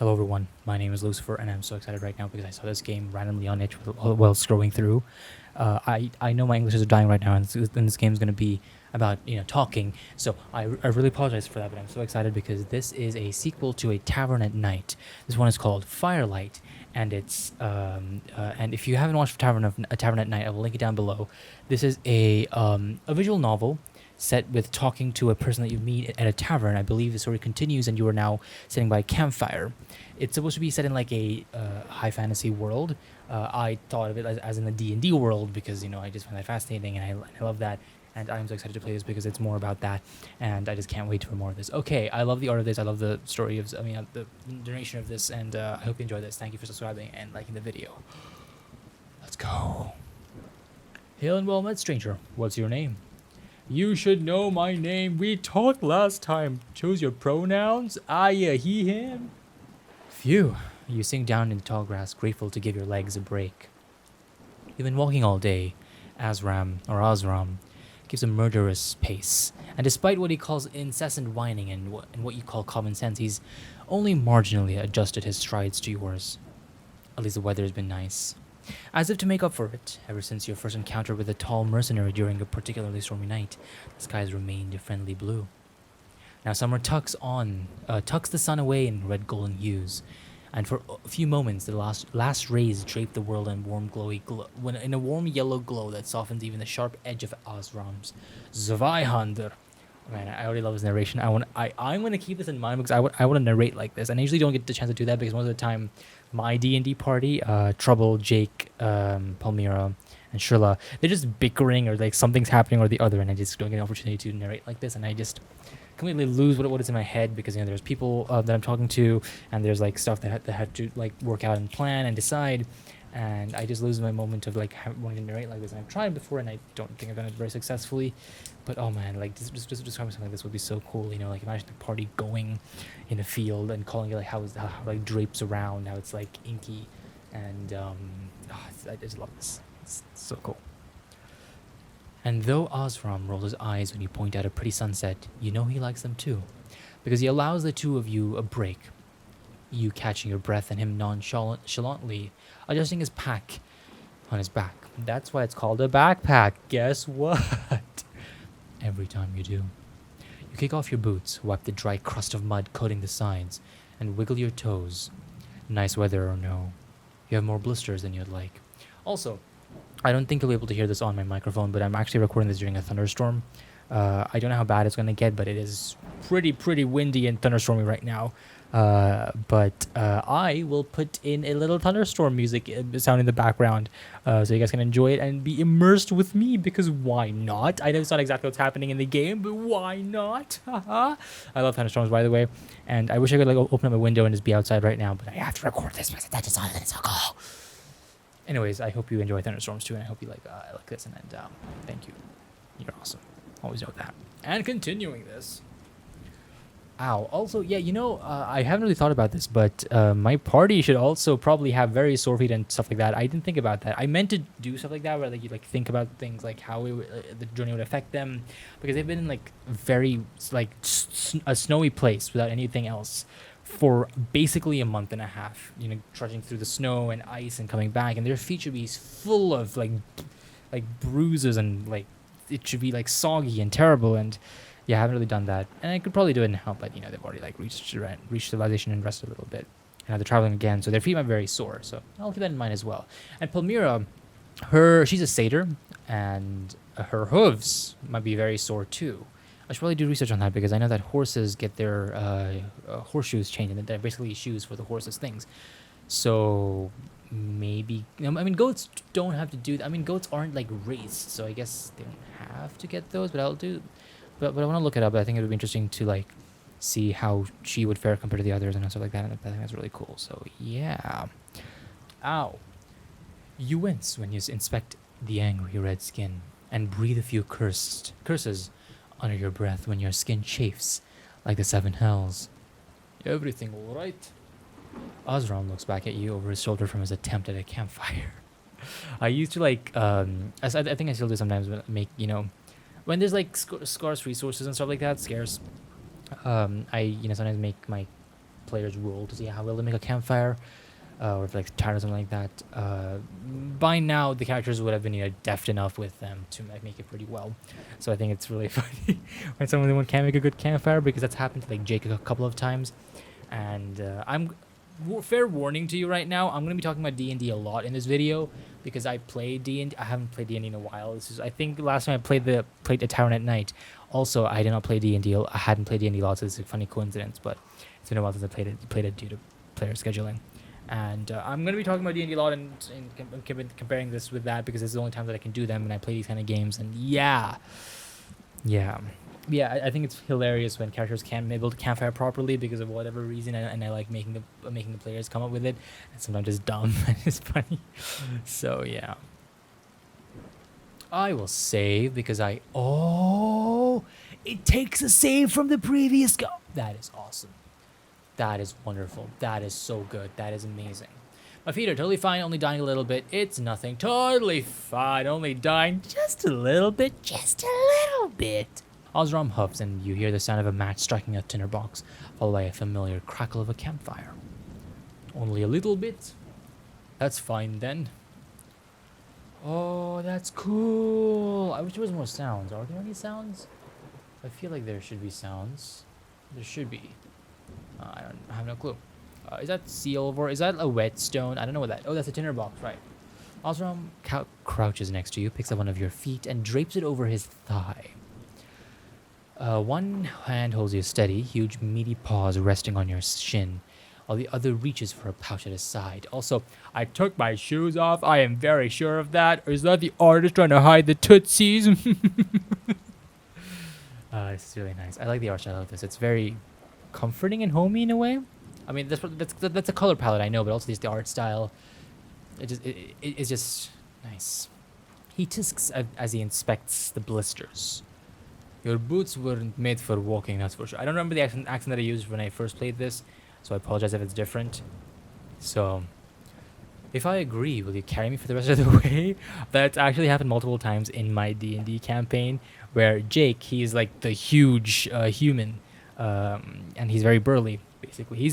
Hello everyone, my name is Lucifer and I'm so excited right now because I saw this game randomly on itch while scrolling through. I know my English is dying right now and this game is going to be about, talking, so I really apologize for that, but I'm so excited because this is a sequel to A Tavern at Night. This one is called Firelight, and and if you haven't watched A Tavern at Night, I will link it down below. This is a visual novel set with talking to a person that you meet at a tavern. I believe the story continues, and you are now sitting by a campfire. It's supposed to be set in like a high fantasy world. I thought of it as in the D&D world because I just find that fascinating, and I love that. And I'm so excited to play this because it's more about that, and I just can't wait for more of this. Okay, I love the art of this. I love the story of, the narration of this, and I hope you enjoy this. Thank you for subscribing and liking the video. Let's go. Hail and well met, stranger. What's your name? You should know my name. We talked last time. Choose your pronouns. I, he, him. Phew. You sink down in the tall grass, grateful to give your legs a break. You've been walking all day. Azram gives a murderous pace, and despite what he calls incessant whining and what you call common sense, he's only marginally adjusted his strides to yours. At least the weather has been nice. As if to make up for it, ever since your first encounter with a tall mercenary during a particularly stormy night, the skies remained a friendly blue. Now summer tucks the sun away in red golden hues, and for a few moments the last rays drape the world in in a warm yellow glow that softens even the sharp edge of Osram's Zweihander. Man, I already love his narration. I'm gonna keep this in mind because I want to narrate like this, and I usually don't get the chance to do that because most of the time, my D&D party, Trouble, Jake, Palmyra, and Shrilla, they're just bickering or like something's happening or the other, and I just don't get an opportunity to narrate like this, and I just completely lose what is in my head because there's people that I'm talking to, and there's like stuff that had to like work out and plan and decide. And I just lose my moment of like wanting to narrate like this. And I've tried before, and I don't think I've done it very successfully. But oh man, like just describing something like this would be so cool. Like imagine the party going in a field and calling it like how like drapes around, how it's like inky, and I just love this. It's so cool. And though Osram rolls his eyes when you point out a pretty sunset, you know he likes them too, because he allows the two of you a break. You catching your breath and him nonchalantly adjusting his pack on his back. That's why it's called a backpack. Guess what? Every time you do, you kick off your boots, wipe the dry crust of mud coating the sides, and wiggle your toes. Nice weather or no, you have more blisters than you'd like. Also, I don't think you'll be able to hear this on my microphone, but I'm actually recording this during a thunderstorm. I don't know how bad it's going to get, but it is pretty windy and thunderstormy right now. But I will put in a little thunderstorm music sound in the background so you guys can enjoy it and be immersed with me, because why not? I know it's not exactly what's happening in the game, but why not? I love thunderstorms, by the way, and I wish I could like open up a window and just be outside right now, but I have to record this because that's all it's all. Anyways, I hope you enjoy thunderstorms too, and I hope you like this, and thank you. You're awesome. Always know that. And continuing this. Ow. Also, yeah, I haven't really thought about this, but my party should also probably have very sore feet and stuff like that. I didn't think about that. I meant to do stuff like that, where like you like think about things like how the journey would affect them, because they've been in like very like a snowy place without anything else for basically a month and a half. Trudging through the snow and ice and coming back, and their feet should be full of like bruises, and like it should be like soggy and terrible. And yeah, I haven't really done that, and I could probably do it now, but they've already like reached civilization and rested a little bit, and now they're traveling again, so their feet might be very sore. So I'll keep that in mind as well. And Palmyra, she's a satyr, and her hooves might be very sore too. I should probably do research on that, because I know that horses get their horseshoes changed, and they're basically shoes for the horses' things. So maybe goats don't have to do that. Goats aren't like raced, so I guess they don't have to get those. But I'll do. But I want to look it up. I think it would be interesting to like see how she would fare compared to the others and stuff like that. And I think that's really cool. So yeah. Ow. You wince when you inspect the angry red skin and breathe a few curses under your breath when your skin chafes like the seven hells. Everything all right? Osram looks back at you over his shoulder from his attempt at a campfire. I used to like I think I still do sometimes, make when there's like scarce resources and stuff like that, I sometimes make my player's role to see how well they make a campfire, or if like tired or something like that. By now, the characters would have been deft enough with them to like make it pretty well. So I think it's really funny when someone can make a good campfire, because that's happened to like Jake a couple of times. And fair warning to you right now, I'm gonna be talking about D&D a lot in this video because I play D&D. I haven't played D&D in a while. This is, I think, the last time I played A Tavern At Night. Also, I did not play D&D. I hadn't played D&D a lot, so it's a funny coincidence. But it's been a while since I played it due to player scheduling. And I'm going to be talking about D&D a lot and comparing this with that because it's the only time that I can do them when I play these kind of games. And yeah, I think it's hilarious when characters can't build a campfire properly because of whatever reason, and I like making the players come up with it. And sometimes it's dumb and it's funny. So yeah, I will save because it takes a save from the previous go. That is awesome. That is wonderful. That is so good. That is amazing. My feet are totally fine, only dying a little bit. It's nothing. Totally fine, only dying just a little bit. Just a little bit. Osram huffs, and you hear the sound of a match striking a tinder box, followed by a familiar crackle of a campfire. Only a little bit? That's fine then. Oh, that's cool. I wish there was more sounds. Are there any sounds? I feel like there should be sounds. There should be. I have no clue. Is that silver? Is that a whetstone? I don't know what that... Oh, that's a tinder box, right. Osram crouches next to you, picks up one of your feet, and drapes it over his thigh. One hand holds you steady, huge meaty paws resting on your shin, while the other reaches for a pouch at his side. Also, I took my shoes off. I am very sure of that. Or is that the artist trying to hide the tootsies? This is really nice. I like the art style of this. It's very comforting and homey in a way. I mean, that's a color palette, I know, but also just the art style. It's just nice. He tisks as he inspects the blisters. Your boots weren't made for walking, that's for sure. I don't remember the accent that I used when I first played this, so I apologize if it's different. So, if I agree, will you carry me for the rest of the way? That's actually happened multiple times in my D&D campaign, where Jake, he's like the huge human, and he's very burly, basically.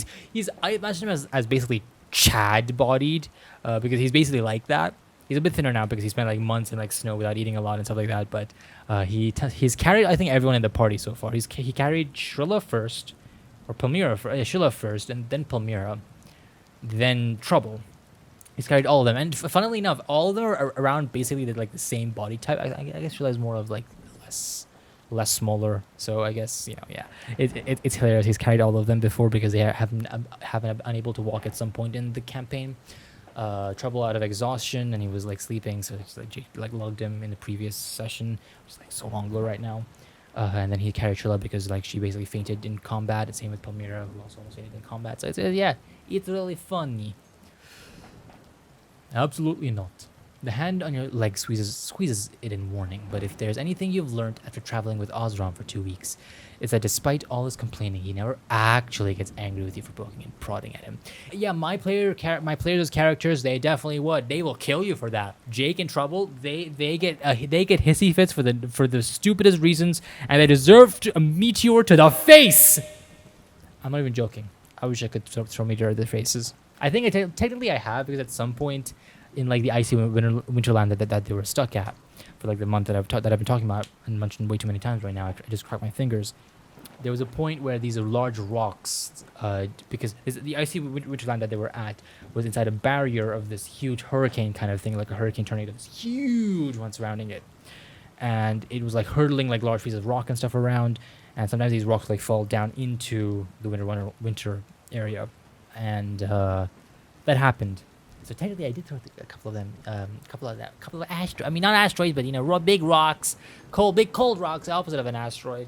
I imagine him as basically Chad-bodied, because he's basically like that. He's a bit thinner now because he spent like months in like snow without eating a lot and stuff like that. But he's carried, I think, everyone in the party so far. He carried Shrilla first, or Palmyra Shrilla first, and then Palmyra, then Trouble. He's carried all of them, and funnily enough, all of them are around basically the same body type. I guess Shrilla is more of like less smaller. So I guess yeah, it's hilarious. He's carried all of them before because they haven't unable to walk at some point in the campaign. Trouble out of exhaustion, and he was like sleeping, so it's like Jake like lugged him in the previous session, which is like so long ago right now. And then he carried Trilla because like she basically fainted in combat. And same with Palmyra, who also almost fainted in combat. So it's really funny. Absolutely not. The hand on your leg squeezes it in warning, but if there's anything you've learned after traveling with Osram for 2 weeks, it's that despite all his complaining, he never actually gets angry with you for poking and prodding at him. Yeah, my players' characters, they definitely would. They will kill you for that. Jake and Trouble, they get hissy fits for the stupidest reasons, and they deserve a meteor to the face. I'm not even joking. I wish I could throw meteor at their faces. I think technically I have, because at some point in like the icy winterland that they were stuck at for like the month that I've been talking about and mentioned way too many times right now. I just cracked my fingers. There was a point where these large rocks, because the icy winterland that they were at was inside a barrier of this huge hurricane kind of thing, like a hurricane tornado, this huge one surrounding it, and it was like hurtling like large pieces of rock and stuff around, and sometimes these rocks like fall down into the winter area, and that happened. So technically, I did throw a couple of them, couple of asteroids. I mean, not asteroids, but big rocks, big cold rocks, the opposite of an asteroid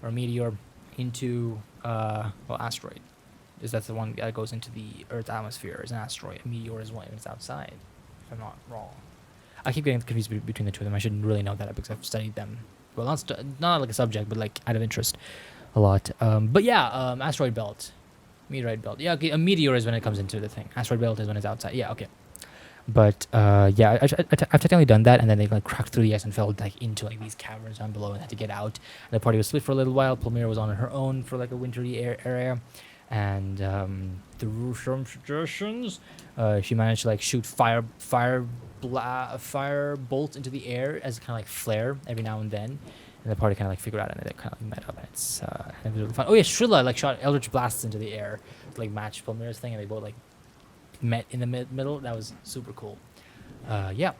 or a meteor, into asteroid. That's the one that goes into the Earth's atmosphere. Is an asteroid. A meteor is one when it's outside. If I'm not wrong. I keep getting confused between the two of them. I should really know that because I've studied them. Well, not like a subject, but like out of interest, a lot. But yeah, asteroid belt. Meteorite belt. Yeah, okay, a meteor is when it comes into the thing. Asteroid belt is when it's outside. Yeah, okay. But yeah, I've technically done that, and then they like cracked through the ice and fell like into like these caverns down below and had to get out. And the party was split for a little while. Palmyra was on her own for like a wintry area, and through some suggestions, she managed to like shoot fire bolts into the air as kind of like flare every now and then. And the party kind of like figured out, and they kind of like met up, and it's it was really fun. Oh yeah, Shrilla like shot Eldritch blasts into the air, to, like match Palmyra's thing, and they both like met in the middle. That was super cool. Yeah.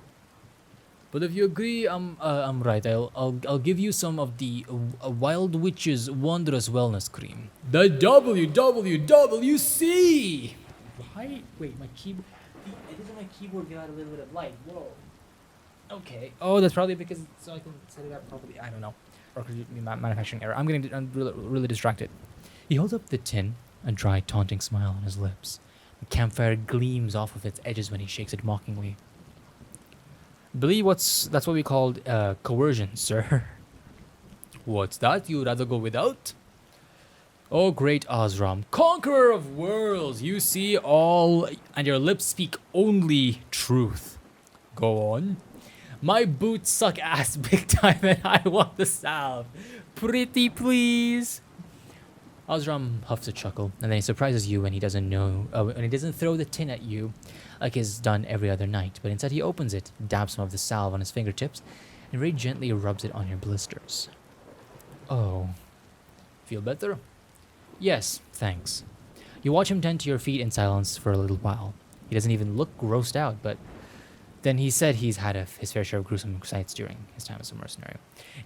But if you agree, I'm right. I'll give you some of the Wild Witch's Wondrous Wellness Cream. The WWWC. Why? Wait, my keyboard. It isn't my keyboard get out a little bit of light. Whoa. Okay. Oh, that's probably because so I can set it up properly. I don't know. Or could it be manufacturing error? I'm really distracted. He holds up the tin, a dry, taunting smile on his lips. The campfire gleams off of its edges when he shakes it mockingly. Believe that's what we called coercion, sir. What's that? You'd rather go without? Oh, great Osram, conqueror of worlds, you see all, and your lips speak only truth. Go on. My boots suck ass big time, and I want the salve. Pretty please. Osram huffs a chuckle, and then he surprises you when he doesn't throw the tin at you like he's done every other night, but instead he opens it, dabs some of the salve on his fingertips, and very gently rubs it on your blisters. Oh. Feel better? Yes, thanks. You watch him tend to your feet in silence for a little while. He doesn't even look grossed out, but then he said he's had his fair share of gruesome sights during his time as a mercenary.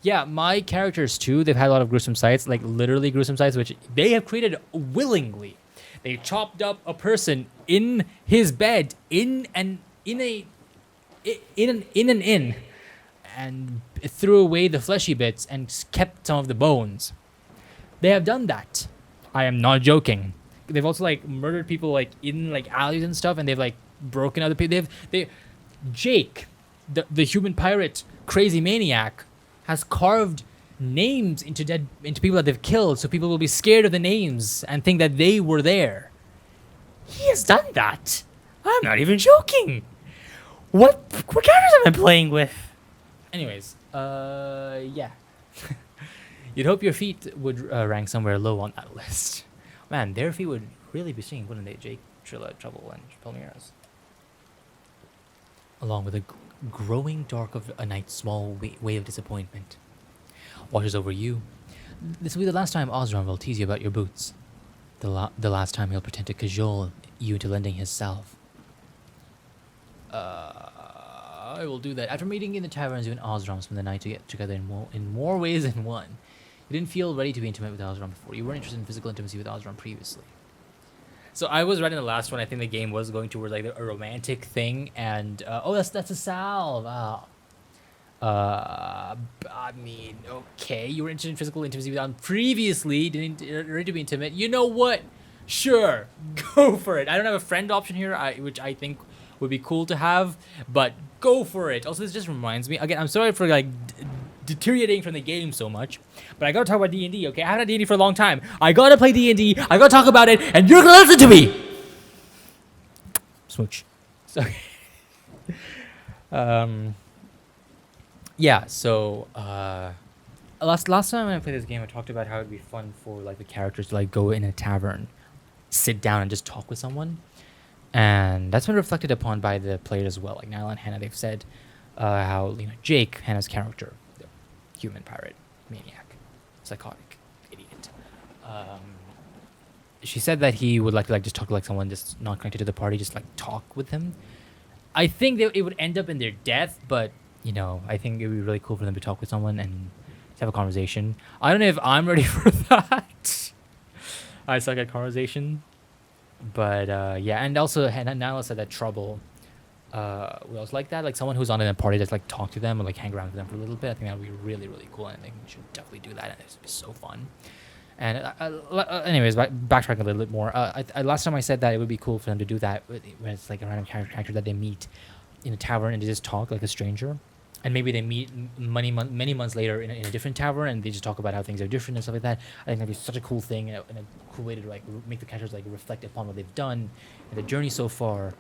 Yeah, my characters too, they've had a lot of gruesome sights, like literally gruesome sights, which they have created willingly. They chopped up a person in his bed in an inn and threw away the fleshy bits and kept some of the bones. They have done that. I am not joking. They've also like murdered people like in like alleys and stuff, and they've like broken other people. Jake, the human pirate, crazy maniac, has carved names into people that they've killed, so people will be scared of the names and think that they were there. He has done that. I'm not even joking. What characters am I playing with? Anyways, yeah. You'd hope your feet would rank somewhere low on that list. Man, their feet would really be singing, wouldn't they? Jake, Trilla, Trouble, and Palmyra's. Along with a growing dark of a night's small wave of disappointment washes over you. This will be the last time Osram will tease you about your boots. The last time he'll pretend to cajole you into lending his salve. I will do that. After meeting in the taverns, you and Osram spent the night to get together in more ways than one. You didn't feel ready to be intimate with Osram before. You weren't interested in physical intimacy with Osram previously. So I was right in the last one. I think the game was going towards like a romantic thing, and that's a salve. I mean, okay, you were interested in physical intimacy with Osram previously. Didn't ready to be intimate. You know what? Sure, go for it. I don't have a friend option here, which I think would be cool to have, but go for it. Also, this just reminds me. Again, I'm sorry for like deteriorating from the game so much, but I gotta talk about D&D, okay? I haven't had D&D for a long time. I gotta play D&D, I gotta talk about it, and you're gonna listen to me! Smooch. So, yeah, so, last time when I played this game, I talked about how it'd be fun for, like, the characters to, like, go in a tavern, sit down and just talk with someone, and that's been reflected upon by the players as well. Like, Nyla and Hannah, they've said how, you know, Jake, Hannah's character, human pirate, maniac, psychotic, idiot. She said that he would like to just talk to like someone just not connected to the party, just like talk with him. I think that it would end up in their death, but you know, I think it would be really cool for them to talk with someone and just have a conversation. I don't know if I'm ready for that. I suck at conversation, but yeah, and also Nyla said that Trouble we also like that, like someone who's on in a party just like talk to them or like hang around with them for a little bit. I think that would be really, really cool, and I think we should definitely do that, and it would be so fun. And anyways, backtracking a little bit more. Last time I said that it would be cool for them to do that when it's like a random character that they meet in a tavern and they just talk like a stranger, and maybe they meet many months later in a different tavern and they just talk about how things are different and stuff like that. I think that'd be such a cool thing and a cool way to like make the characters like reflect upon what they've done and the journey so far.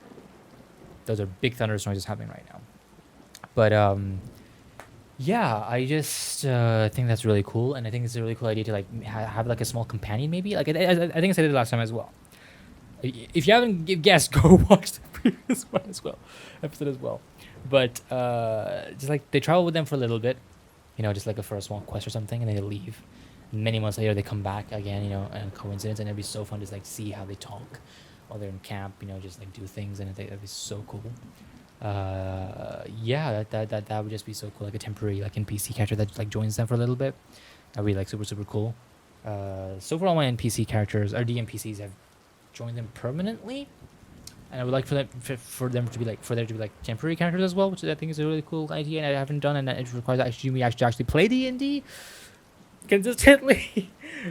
Those are big thunderstorms happening right now. But Yeah, I just think that's really cool, and I think it's a really cool idea to like have like a small companion, maybe. Like I think I said it last time as well. If you haven't guessed, go watch the previous one as well, episode as well. But just like they travel with them for a little bit, just like for a small quest or something, and then they leave. And many months later, they come back again, and coincidence, and it'd be so fun to like see how they talk while they're in camp, just like do things, and that'd be so cool. Yeah, that would just be so cool, like a temporary like NPC character that like joins them for a little bit. That'd be like super cool. So far all my NPC characters or DMPCs have joined them permanently, and I would like for them to be like temporary characters as well, which I think is a really cool idea, and I haven't done, and it requires me actually play D&D consistently.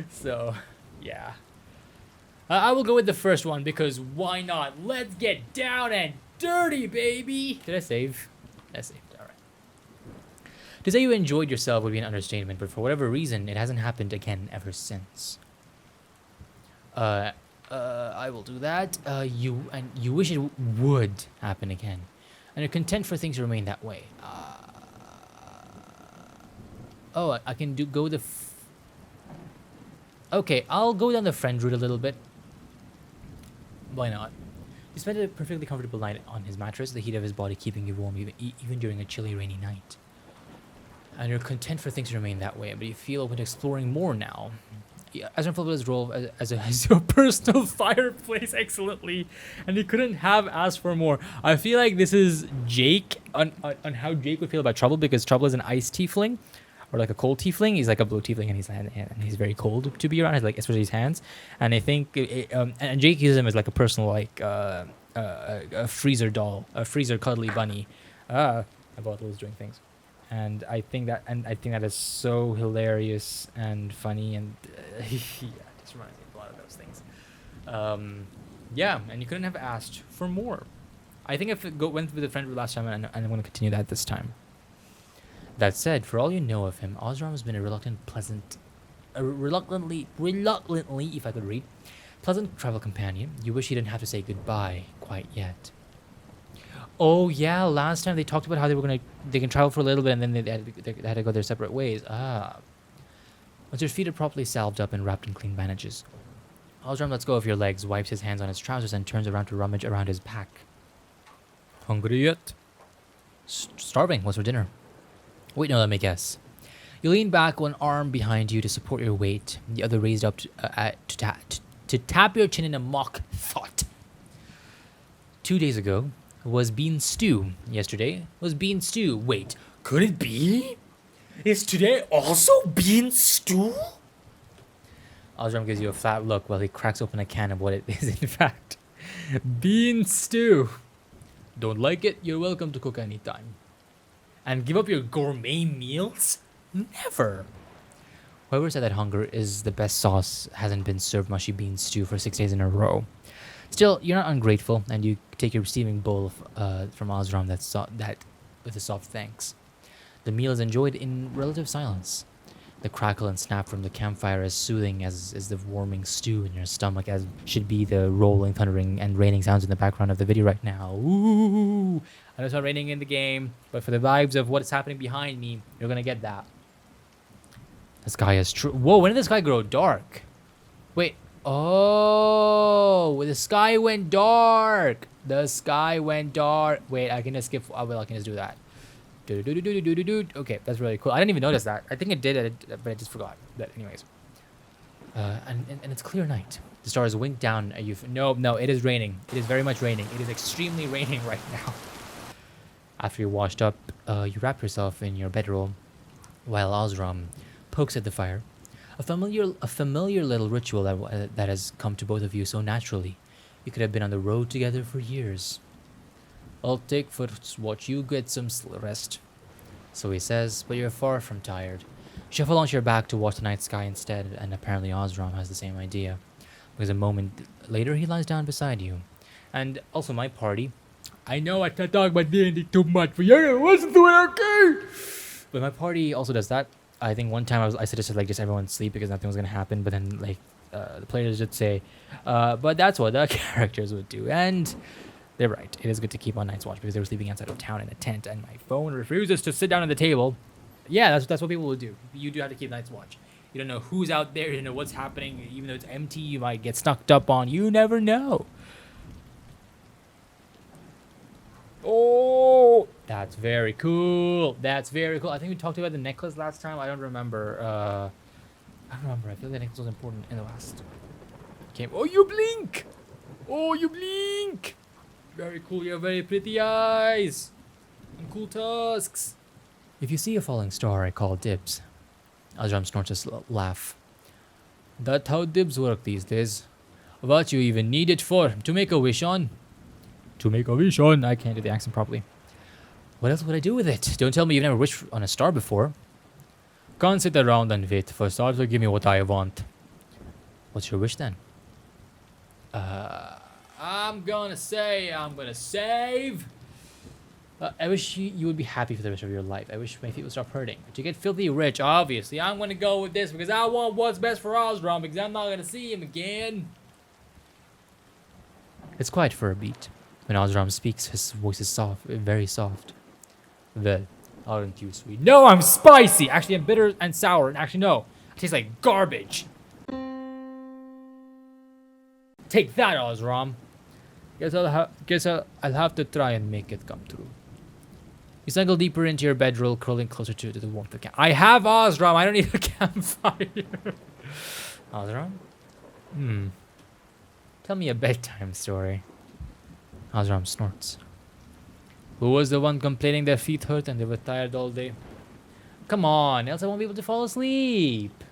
So yeah, I will go with the first one because why not? Let's get down and dirty, baby. Did I save? I saved. All right. To say you enjoyed yourself would be an understatement, but for whatever reason, it hasn't happened again ever since. I will do that. You wish it would happen again, and you're content for things to remain that way. Oh, I can go the. Okay, I'll go down the friend route a little bit. Why not? You spent a perfectly comfortable night on his mattress, the heat of his body keeping you warm even during a chilly, rainy night. And you're content for things to remain that way, but you feel open to exploring more now. Ezra fulfilled his role as your personal fireplace excellently, and he couldn't have asked for more. I feel like this is Jake on how Jake would feel about Trouble, because Trouble is an ice tiefling, or like a cold tiefling. He's like a blue tiefling, and he's very cold to be around, like especially his hands. And I think and Jake uses him as like a personal like a freezer doll, a freezer cuddly bunny. About those doing things. And I think that is so hilarious and funny, and yeah, it just reminds me of a lot of those things. Yeah, and you couldn't have asked for more. I think I went with a friend last time, and I'm going to continue that this time. That said, for all you know of him, Osram has been a reluctantly, if I could read, pleasant travel companion. You wish he didn't have to say goodbye quite yet. Oh yeah, last time they talked about how they can travel for a little bit, and then they had to go their separate ways. Once your feet are properly salved up and wrapped in clean bandages, Osram lets go of your legs, wipes his hands on his trousers, and turns around to rummage around his pack. Hungry yet? Starving. What's for dinner? Wait, no, let me guess. You lean back, one arm behind you to support your weight, the other raised up to tap your chin in a mock thought. 2 days ago was bean stew. Yesterday was bean stew. Wait, could it be? Is today also bean stew? Osram gives you a flat look while he cracks open a can of what it is in fact. Bean stew. Don't like it? You're welcome to cook anytime. And give up your gourmet meals? Never. Whoever said that hunger is the best sauce hasn't been served mushy bean stew for 6 days in a row. Still, you're not ungrateful, and you take your receiving bowl from Osram that with a soft thanks. The meal is enjoyed in relative silence. The crackle and snap from the campfire as soothing as the warming stew in your stomach as should be the rolling, thundering, and raining sounds in the background of the video right now. Ooh! I know it's not raining in the game, but for the vibes of what's happening behind me, you're gonna get that. The sky is true. Whoa, when did the sky grow dark? Wait. Oh, the sky went dark. The sky went dark. Wait, I can just skip. Oh, well, I can just do that. Okay, that's really cool. I didn't even notice that. I think it did, but I just forgot. But anyways, and it's clear night. The stars wink down at you. No, it is raining. It is very much raining. It is extremely raining right now. After you're washed up, you wrap yourself in your bedroll, while Osram pokes at the fire. A familiar little ritual that has come to both of you so naturally. You could have been on the road together for years. I'll take for what you get some rest. So he says, but you're far from tired. Shuffle onto your back to watch the night sky instead, and apparently Osram has the same idea. Because a moment later he lies down beside you. And also my party. I know I can't talk about D&D too much, but you're gonna listen to it, okay? But my party also does that. I think one time I suggested like just everyone sleep because nothing was gonna happen, but then like the players would say, but that's what the characters would do, and they're right. It is good to keep on Night's Watch because they were sleeping outside of town in a tent, and my phone refuses to sit down at the table. Yeah, that's what people will do. You do have to keep Night's Watch. You don't know who's out there. You don't know what's happening. Even though it's empty, you might get snuck up on. You never know. Oh, that's very cool. That's very cool. I think we talked about the necklace last time. I don't remember. I don't remember. I feel the necklace was important in the last game. Oh, you blink. Oh, you blink. Very cool. You have very pretty eyes and cool tusks. If you see a falling star, I call dibs. Azram snorts a laugh. That's how dibs work these days. What you even need it for? To make a wish on? To make a wish on? I can't do the accent properly. What else would I do with it? Don't tell me you've never wished on a star before. Can't sit around and wait for stars to give me what I want. What's your wish then? I'm gonna save. I wish you would be happy for the rest of your life. I wish my feet would stop hurting. To get filthy rich, obviously. I'm gonna go with this because I want what's best for Osram because I'm not gonna see him again. It's quiet for a beat. When Osram speaks, his voice is soft, very soft. Well, aren't you sweet? No, I'm spicy! Actually, I'm bitter and sour. And actually, no. I taste like garbage. Take that, Osram. Guess I'll have to try and make it come true. You snuggle deeper into your bedroll, curling closer to the warmth of the camp. I have Osram. I don't need a campfire. Osram? Tell me a bedtime story. Osram snorts. Who was the one complaining their feet hurt and they were tired all day? Come on, else I won't be able to fall asleep.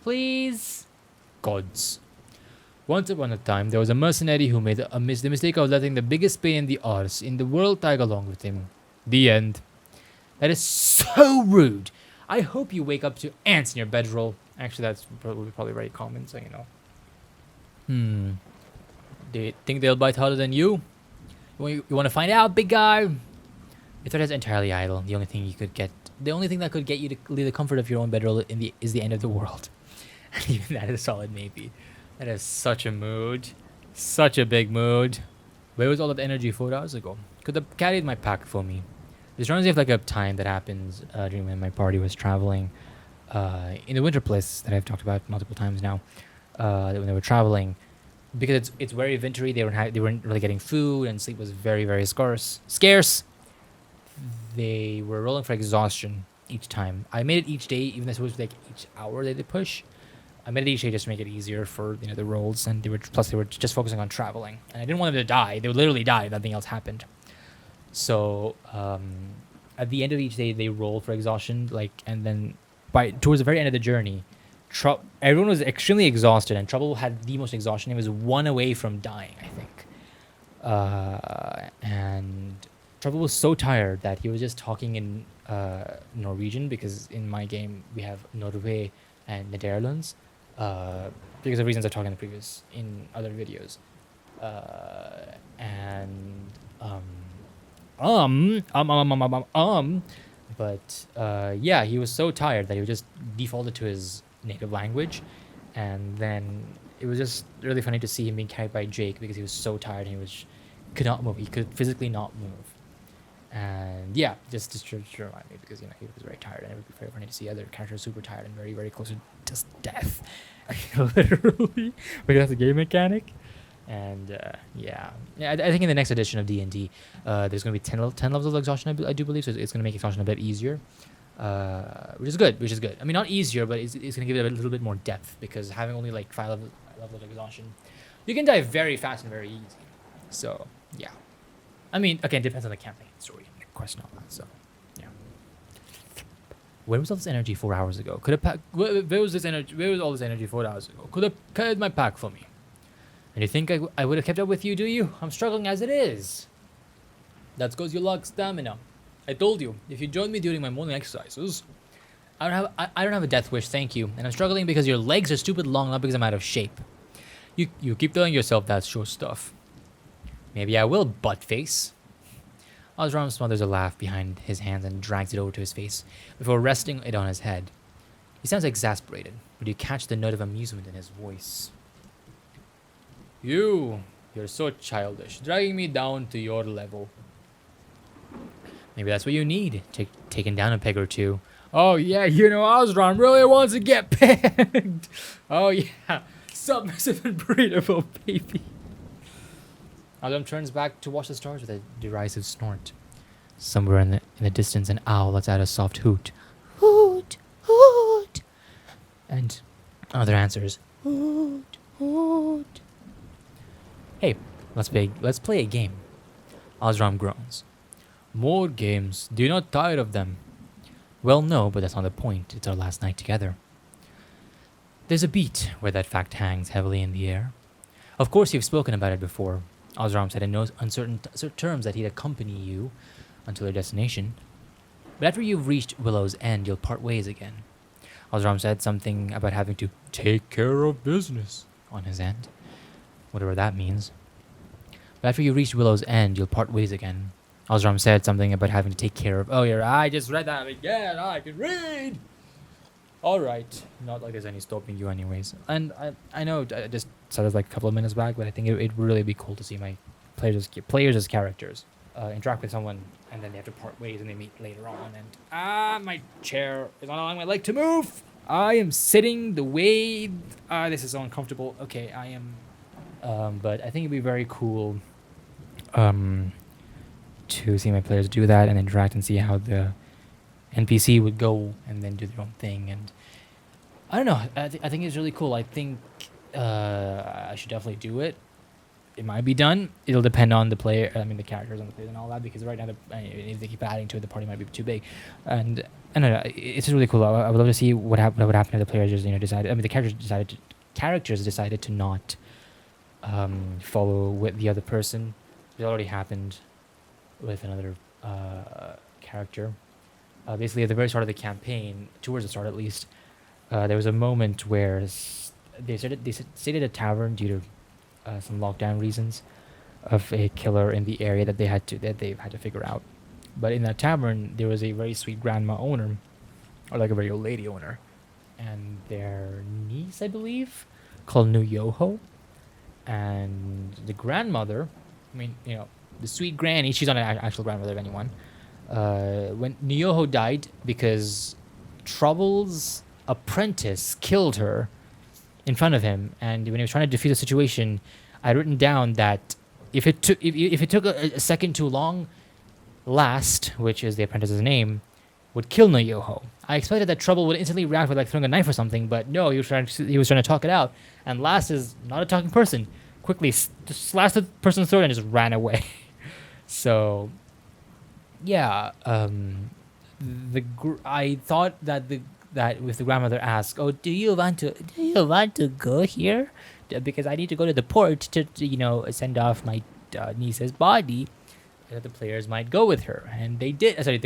Please? Gods. Once upon a time, there was a mercenary who made the mistake of letting the biggest pain in the arse in the world tag along with him. The end. That is so rude. I hope you wake up to ants in your bedroll. Actually, that's probably very common, so you know. Do you think they'll bite harder than you? You want to find out, big guy? Your threat is entirely idle. The only thing that could get you to leave the comfort of your own bedroll is the end of the world. And even that is a solid maybe. That is such a mood. Such a big mood. Where was all that energy 4 hours ago? Could have carried my pack for me. This reminds me of like a time that happens during when my party was traveling in the winter place that I've talked about multiple times now. When they were traveling, because it's very wintry, they weren't really getting food and sleep was very, very scarce. They were rolling for exhaustion each time. I made it each day, even though it was like each hour they did push. I made it each day just to make it easier for the rolls, and they were just focusing on traveling, and I didn't want them to die. They would literally die if nothing else happened. So at the end of each day, they rolled for exhaustion, and then towards the very end of the journey, everyone was extremely exhausted, and Trouble had the most exhaustion. He was 1 away from dying, I think. And Trouble was so tired that he was just talking in Norwegian, because in my game we have Norway and Netherlands, because of reasons I talked in other videos. Yeah, he was so tired that he just defaulted to his native language, and then it was just really funny to see him being carried by Jake because he was so tired and could not move. He could physically not move. And yeah, just to remind me, because he was very tired, and it would be very funny to see other characters super tired and very, very close to just death, literally, because that's a game mechanic. And yeah, I think in the next edition of D&D, there's going to be 10 levels of exhaustion, I do believe, so it's going to make exhaustion a bit easier, which is good. I mean, not easier, but it's going to give it a little bit more depth, because having only like 5 levels of exhaustion, you can die very fast and very easy. So yeah, I mean, again, depends on the campaign story and the quest and all that. So yeah. Where was all this energy 4 hours ago? Where was all this energy 4 hours ago? Could have carried my pack for me. And you think I would have kept up with you, do you? I'm struggling as it is. That's because you lack stamina. I told you, if you join me during my morning exercises, I don't have a death wish, thank you. And I'm struggling because your legs are stupid long, not because I'm out of shape. You keep telling yourself that's short stuff. Maybe I will, buttface. Osram smothers a laugh behind his hands and drags it over to his face before resting it on his head. He sounds exasperated, but you catch the note of amusement in his voice. You're so childish, dragging me down to your level. Maybe that's what you need, taken down a peg or two. Oh yeah, Osram really wants to get pegged. Oh yeah, submissive and breedable, baby. Osram turns back to watch the stars with a derisive snort. Somewhere in the distance, an owl lets out a soft hoot. Hoot, hoot. And another answers, hoot, hoot. Hey, let's play a game. Osram groans. More games. Do you not tire of them? Well, no, but that's not the point. It's our last night together. There's a beat where that fact hangs heavily in the air. Of course, you've spoken about it before. Osram said in no uncertain terms that he'd accompany you until your destination. But after you've reached Willow's End, you'll part ways again. Osram said something about having to take care of business on his end, whatever that means. But after you reach Willow's End, you'll part ways again. Osram said something about having to take care of... Oh, yeah, I just read that again. I can read. All right. Not like there's any stopping you anyways. And I know I just said it like a couple of minutes back, but I think it'd really be cool to see my players as characters interact with someone, and then they have to part ways and they meet later on. And my chair is not allowing my leg to move. I am sitting the way... this is so uncomfortable. Okay, I am... but I think it'd be very cool to see my players do that and interact and see how the NPC would go and then do their own thing. And I don't know. I think it's really cool. I think I should definitely do it. It might be done. It'll depend on the player. I mean, the characters and the players and all that. Because right now, if they keep adding to it, the party might be too big. And I don't know. It's just really cool. I would love to see what would happen if the players just decided. I mean, the characters decided to not follow with the other person. It already happened with another character. Basically, at the very start of the campaign, towards the start at least, there was a moment where they stayed at a tavern due to some lockdown reasons of a killer in the area that they've had to figure out. But in that tavern, there was a very sweet grandma owner, or like a very old lady owner, and their niece, I believe, called New Yoho. And the grandmother, I mean, the sweet granny, she's not an actual grandmother of anyone. When New Yoho died because Trouble's apprentice killed her in front of him, and when he was trying to defuse the situation, I'd written down that if it took a second too long, Last, which is the apprentice's name, would kill No Yoho. I expected that Trouble would instantly react with like throwing a knife or something, but no, he was trying to talk it out. And Last is not a talking person. Quickly just slashed the person's throat and just ran away. So, yeah, I thought that if the grandmother asked, "Oh, do you want to go here? Because I need to go to the port to send off my niece's body." That the players might go with her, and they did. Sorry,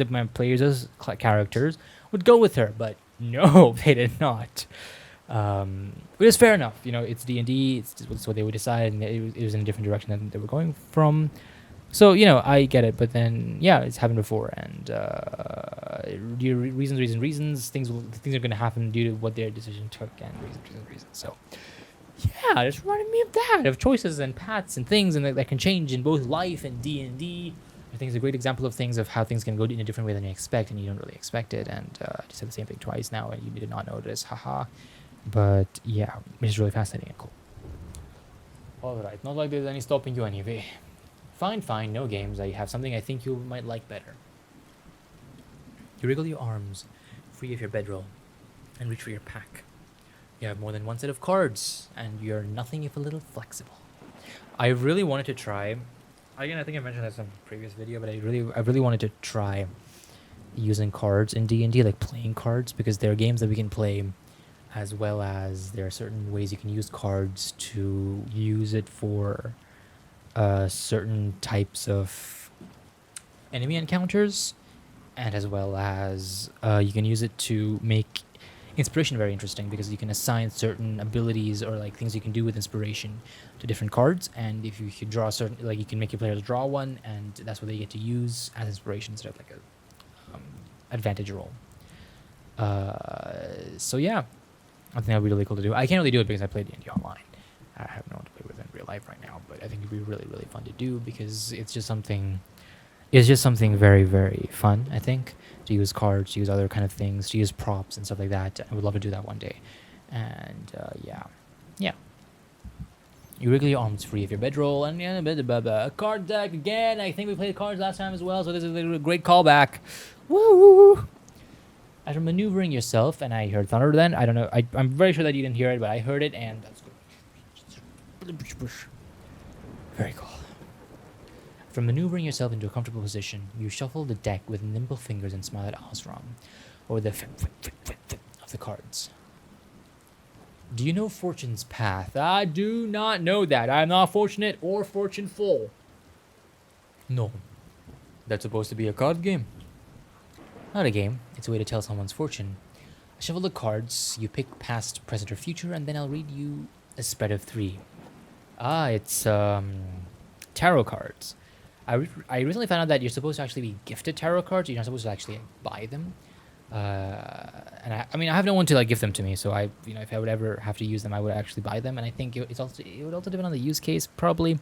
my players' characters would go with her, but no, they did not. But it's fair enough. It's D&D. It's what they would decide, and it was in a different direction than they were going from. So I get it. But then it's happened before, and reasons. Things are going to happen due to what their decision took, and reasons. So. Yeah, it's reminding me of that, of choices and paths and things, and that can change in both life and D&D. I think it's a great example of things, of how things can go in a different way than you expect, and you don't really expect it. And I just said the same thing twice now, and you did not notice, haha. But yeah, it's really fascinating and cool. Alright, not like there's any stopping you anyway. Fine, no games. I have something I think you might like better. You wriggle your arms, free of your bedroll, and reach for your pack. You have more than one set of cards, and you're nothing if a little flexible. I really wanted to try... Again, I think I mentioned this in a previous video, but I really wanted to try using cards in D&D, like playing cards, because there are games that we can play, as well as there are certain ways you can use cards to use it for certain types of enemy encounters, and as well as you can use it to make inspiration very interesting, because you can assign certain abilities or like things you can do with inspiration to different cards, and if you could draw a certain, like, you can make your players draw one, and that's what they get to use as inspiration instead of like a advantage roll. So yeah, I think that'd be really cool to do. I can't really do it because I play D&D online. I have no one to play with in real life right now, but I think it'd be really, really fun to do, because it's just something It's just something very, very fun, I think, to use cards, to use other kind of things, to use props and stuff like that. I would love to do that one day. And yeah. Yeah. You wriggle your arms free of your bedroll and yeah, a card deck again. I think we played cards last time as well, so this is a great callback. Woo! After maneuvering yourself, and I heard thunder then. I don't know. I'm very sure that you didn't hear it, but I heard it, and that's good. Very cool. From maneuvering yourself into a comfortable position, you shuffle the deck with nimble fingers and smile at Osram, or the of the cards. Do you know Fortune's path? I do not know that. I am not fortunate or fortuneful. No. That's supposed to be a card game. Not a game. It's a way to tell someone's fortune. I shuffle the cards, you pick past, present, or future, and then I'll read you a spread of 3. It's tarot cards. I recently found out that you're supposed to actually be gifted tarot cards. You're not supposed to actually buy them. And I mean, I have no one to like give them to me, so if I would ever have to use them, I would actually buy them. And I think it would also depend on the use case, probably.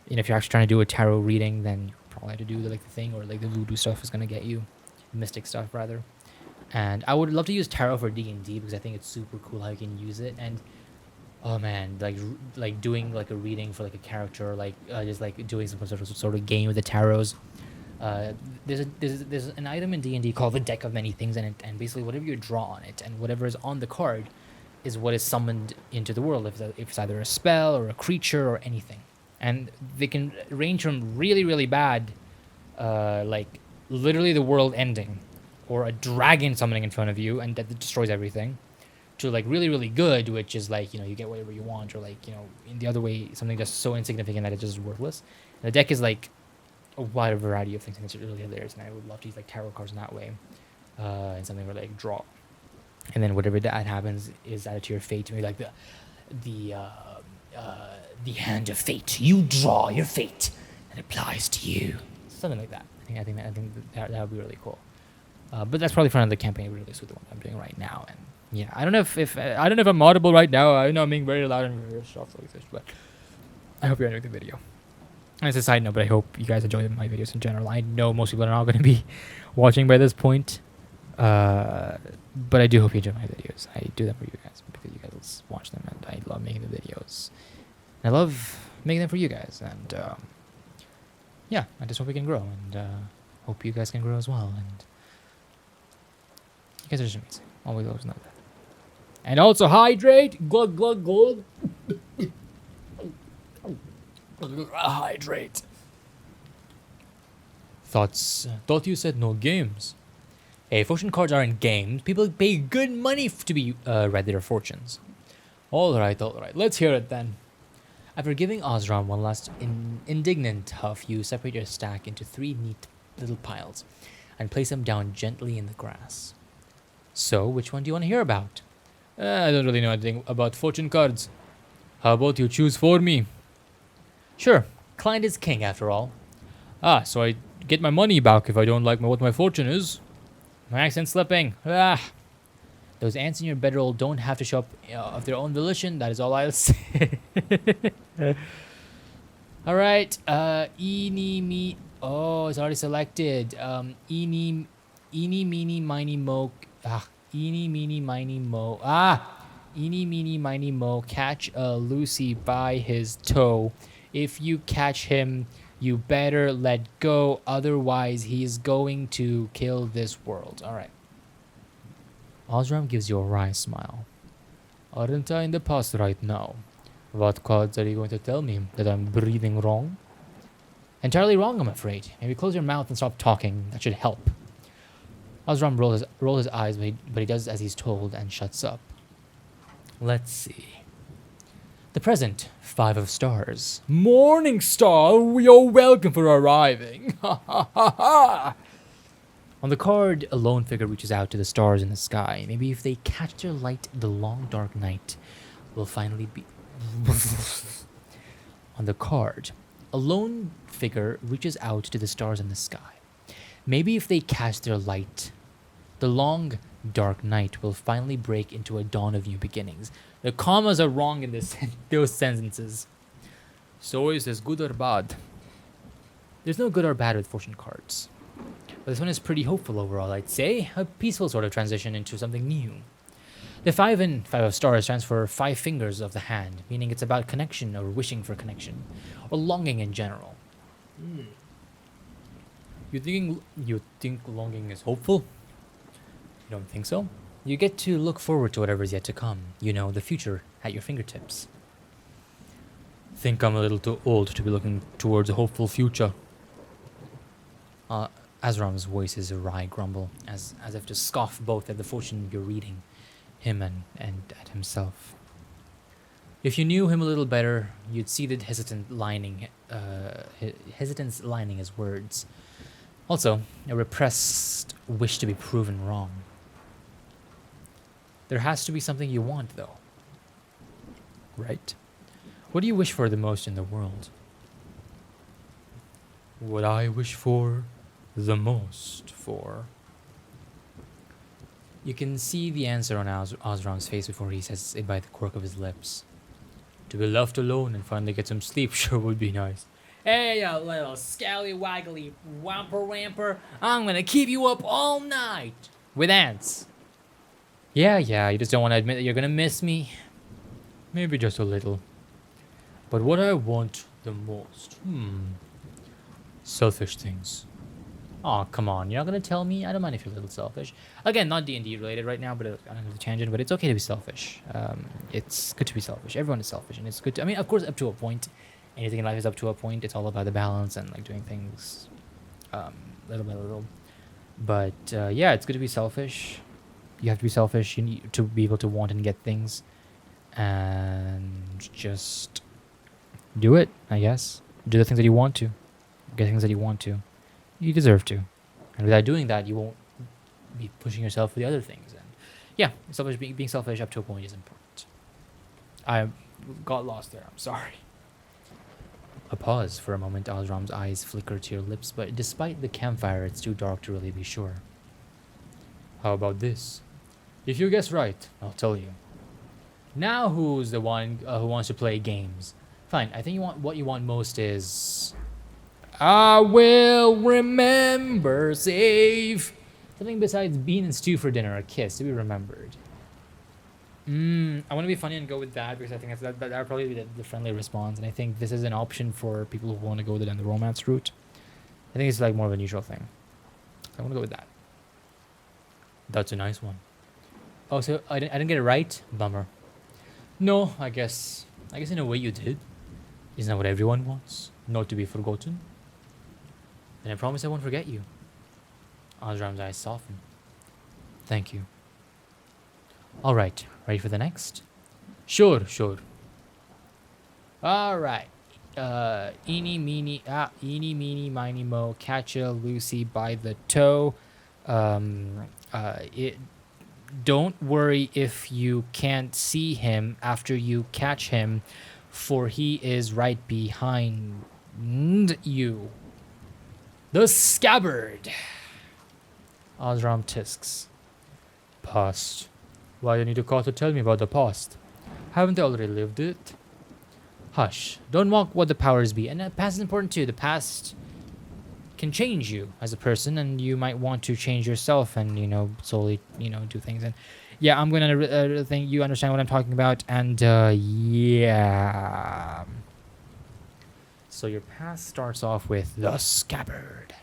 If you're actually trying to do a tarot reading, then you probably have to do the thing, or like the voodoo stuff is gonna get you, mystic stuff rather. And I would love to use tarot for D&D because I think it's super cool how you can use it. And oh man, like doing like a reading for like a character, just like doing some sort of game with the tarots. There's an item in D&D called the Deck of Many Things, and basically whatever you draw on it and whatever is on the card is what is summoned into the world. If it's either a spell or a creature or anything, and they can range from really, really bad, like literally the world ending, or a dragon summoning in front of you and that destroys everything, to like really, really good, which is like you get whatever you want, or like in the other way something that's so insignificant that it's just worthless. And the deck is like a wide variety of things, and it's really hilarious. And I would love to use like tarot cards in that way, and something where like draw, and then whatever that happens is added to your fate. To me, like the hand of fate. You draw your fate, and it applies to you. Something like that. I think that would be really cool. But that's probably for another campaign release with the one I'm doing right now. And yeah, I don't know if I'm audible right now. I know I'm being very loud and very soft like this, but I hope you're enjoying the video. As a side note, but I hope you guys enjoy my videos in general. I know most people are not going to be watching by this point, but I do hope you enjoy my videos. I do them for you guys because you guys watch them, and I love making the videos. And I love making them for you guys, and yeah, I just hope we can grow, and hope you guys can grow as well. And you guys are just amazing. Always know that. And also hydrate. Glug glug glug. Hydrate. Thoughts? Thought you said no games. Hey, fortune cards aren't games. People pay good money to be read their fortunes. All right. Let's hear it then. After giving Osram one last indignant huff, you separate your stack into 3 neat little piles and place them down gently in the grass. So, which one do you want to hear about? I don't really know anything about fortune cards. How about you choose for me? Sure, client is king after all. So I get my money back if I don't like what my fortune is. My accent's slipping. Those ants in your bedroll don't have to show up of their own volition. That is all I'll say. All right. Eeny, me. Oh, it's already selected. Eeny, meeny, miny, mo. Eeny, meeny, miny, mo. Eeny, meeny, miny, mo. Catch a Lucy by his toe. If you catch him, you better let go. Otherwise, he's going to kill this world. All right. Osram gives you a wry smile. Aren't I in the past right now? What cards are you going to tell me? That I'm breathing wrong? Entirely wrong, I'm afraid. Maybe close your mouth and stop talking. That should help. Osram rolls his eyes, but he does as he's told and shuts up. Let's see. The present, 5 of stars. Morning star, you're welcome for arriving. Ha ha ha ha. On the card, a lone figure reaches out to the stars in the sky. Maybe if they catch their light, the long dark night will finally be... On the card, a lone figure reaches out to the stars in the sky. Maybe if they catch their light, the long dark night will finally break into a dawn of new beginnings. The commas are wrong in those sentences. So is this good or bad? There's no good or bad with fortune cards. But this one is pretty hopeful overall, I'd say. A peaceful sort of transition into something new. The 5 and 5 of stars stands for 5 fingers of the hand, meaning it's about connection or wishing for connection, or longing in general. You think longing is hopeful? You don't think so? You get to look forward to whatever's yet to come. You know, the future at your fingertips. Think I'm a little too old to be looking towards a hopeful future. Azram's voice is a wry grumble, as if to scoff both at the fortune you're reading, him and at himself. If you knew him a little better, you'd see the hesitance lining his words. Also, a repressed wish to be proven wrong. There has to be something you want, though. Right? What do you wish for the most in the world? What I wish for the most for... You can see the answer on Osram's face before he says it by the quirk of his lips. To be left alone and finally get some sleep sure would be nice. Hey, you little scally-waggly wamper-ramper. I'm gonna keep you up all night with ants. Yeah, you just don't want to admit that you're gonna miss me. Maybe just a little. But what I want the most, selfish things. Oh, come on, you're not gonna tell me? I don't mind if you're a little selfish. Again, not D&D related right now, but I don't know the tangent, but it's okay to be selfish. It's good to be selfish. Everyone is selfish, and it's good to, I mean, of course, up to a point. Anything in life is up to a point. It's all about the balance and, like, doing things little by little. But, yeah, it's good to be selfish. You have to be selfish. You need to be able to want and get things. And just do it, I guess. Do the things that you want to. Get things that you want to. You deserve to. And without doing that, you won't be pushing yourself for the other things. And yeah, selfish, being selfish up to a point is important. I got lost there. I'm sorry. A pause for a moment. Osram's eyes flicker to your lips, but despite the campfire, it's too dark to really be sure. How about this? If you guess right, I'll tell you. Now who's the one who wants to play games? Fine, I think what you want most is... I will remember save. Something besides bean and stew for dinner, a kiss to be remembered. I want to be funny and go with that because I think that would probably be the friendly response. And I think this is an option for people who want to go down the romance route. I think it's like more of a neutral thing. I want to go with that. That's a nice one. Oh, so I didn't get it right? Bummer. No, I guess in a way you did. Isn't that what everyone wants? Not to be forgotten? Then I promise I won't forget you. Osram's eyes soften. Thank you. Alright, ready for the next? Sure. Alright. Eeny, meeny, miny, mo, catch ya, Lucy by the toe. Don't worry if you can't see him after you catch him, for he is right behind you. The scabbard. Osram tisks. Past. Why you need to call to tell me about the past? Haven't I already lived it? Hush. Don't mock what the powers be. And the past is important too. The past can change you as a person, and you might want to change yourself and, slowly, do things. And yeah, I'm going to think you understand what I'm talking about. And yeah. So your past starts off with the scabbard.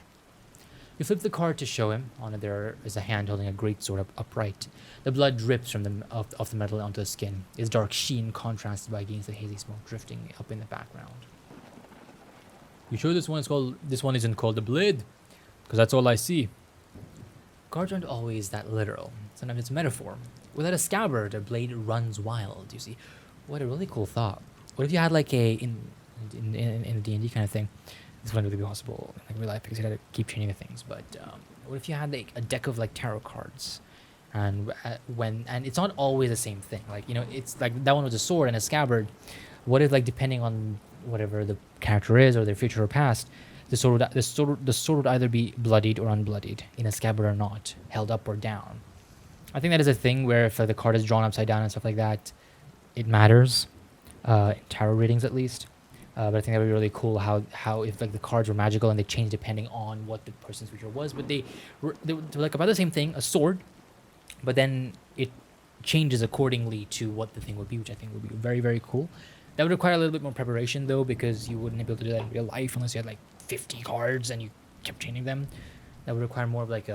You flip the card to show him. On it there is a hand holding a great sword upright. The blood drips from off the metal onto the skin. Its dark sheen contrasted by against the hazy smoke drifting up in the background. You sure this one isn't called the blade? Because that's all I see. Cards aren't always that literal. Sometimes it's a metaphor. Without a scabbard, a blade runs wild, you see. What a really cool thought. What if you had like in a D&D kind of thing? This wouldn't really be possible in like real life because you had to keep changing the things. But what if you had like a deck of like tarot cards, and it's not always the same thing. Like it's like that one was a sword and a scabbard. What if, like, depending on whatever the character is or their future or past, the sword would either be bloodied or unbloodied, in a scabbard or not, held up or down. I think that is a thing where if the card is drawn upside down and stuff like that, it matters. In tarot readings, at least. But I think that would be really cool how if like the cards were magical and they changed depending on what the person's future was. But they were like about the same thing, a sword, but then it changes accordingly to what the thing would be, which I think would be very, very cool. That would require a little bit more preparation though, because you wouldn't be able to do that in real life unless you had like 50 cards and you kept changing them. That would require more of like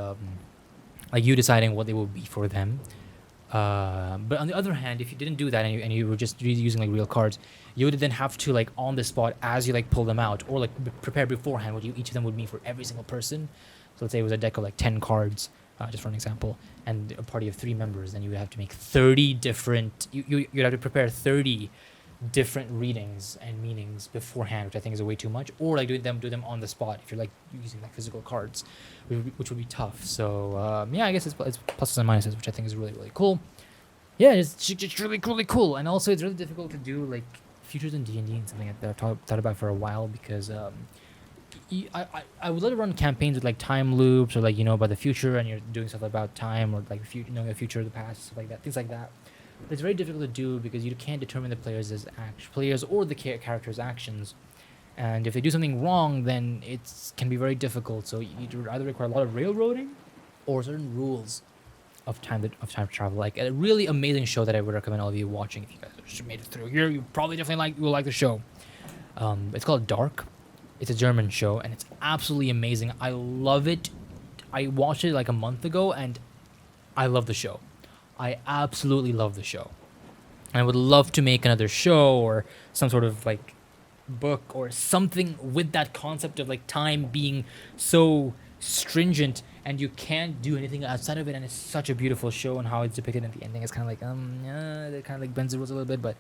you deciding what they would be for them. But on the other hand, if you didn't do that and you were just using like real cards, you would then have to like on the spot as you like pull them out or like prepare beforehand what each of them would mean for every single person. So let's say it was a deck of like 10 cards, just for an example, and a party of 3 members, then you would have to make 30 different. You'd have to prepare 30 different readings and meanings beforehand, which I think is way too much. Or like do them on the spot if you're like using like physical cards, which would be tough. So yeah, I guess it's pluses and minuses, which I think is really, really cool. Yeah, it's really, really cool. And also it's really difficult to do like futures in D&D and something that I've thought about for a while, because I would love to run campaigns with like time loops or like, about the future and you're doing stuff about time, or like knowing the future, the past, stuff like that, things like that. But it's very difficult to do because you can't determine the players or the characters' actions, and if they do something wrong, then it can be very difficult. So you either require a lot of railroading or certain rules of time travel. Like a really amazing show that I would recommend all of you watching. If you guys made it through here, you probably definitely will like the show. It's called Dark. It's a German show and it's absolutely amazing. I love it. I watched it like a month ago and I love the show. I absolutely love the show. And I would love to make another show or some sort of like book or something with that concept of like time being so stringent and you can't do anything outside of it, and it's such a beautiful show, and how it's depicted at the ending is kind of like it kind of like bends the rules a little bit, but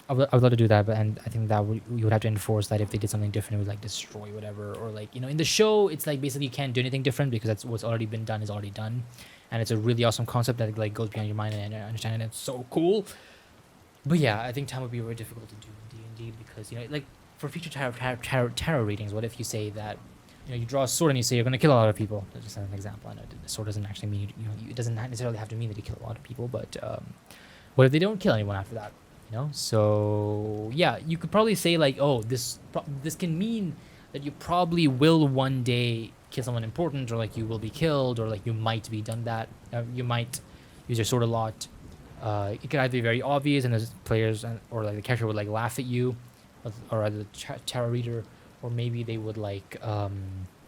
I would love to do that. But and I think that you would have to enforce that if they did something different, it would like destroy whatever, or like in the show it's like basically you can't do anything different because that's what's already been done is already done, and it's a really awesome concept that like goes beyond your mind, and I understand it. And it's so cool. But yeah, I think time would be very difficult to do in D&D because like for future tarot readings, what if you say that you draw a sword and you say you're going to kill a lot of people? That's just an example. I know the sword doesn't actually mean it doesn't necessarily have to mean that you kill a lot of people, but what if they don't kill anyone after that? So yeah, you could probably say like, oh, this can mean that you probably will one day kill someone important, or like you will be killed, or like you might be done that. You might use your sword a lot. It could either be very obvious and the players or like the character would like laugh at you, or either the tarot reader, or maybe they would like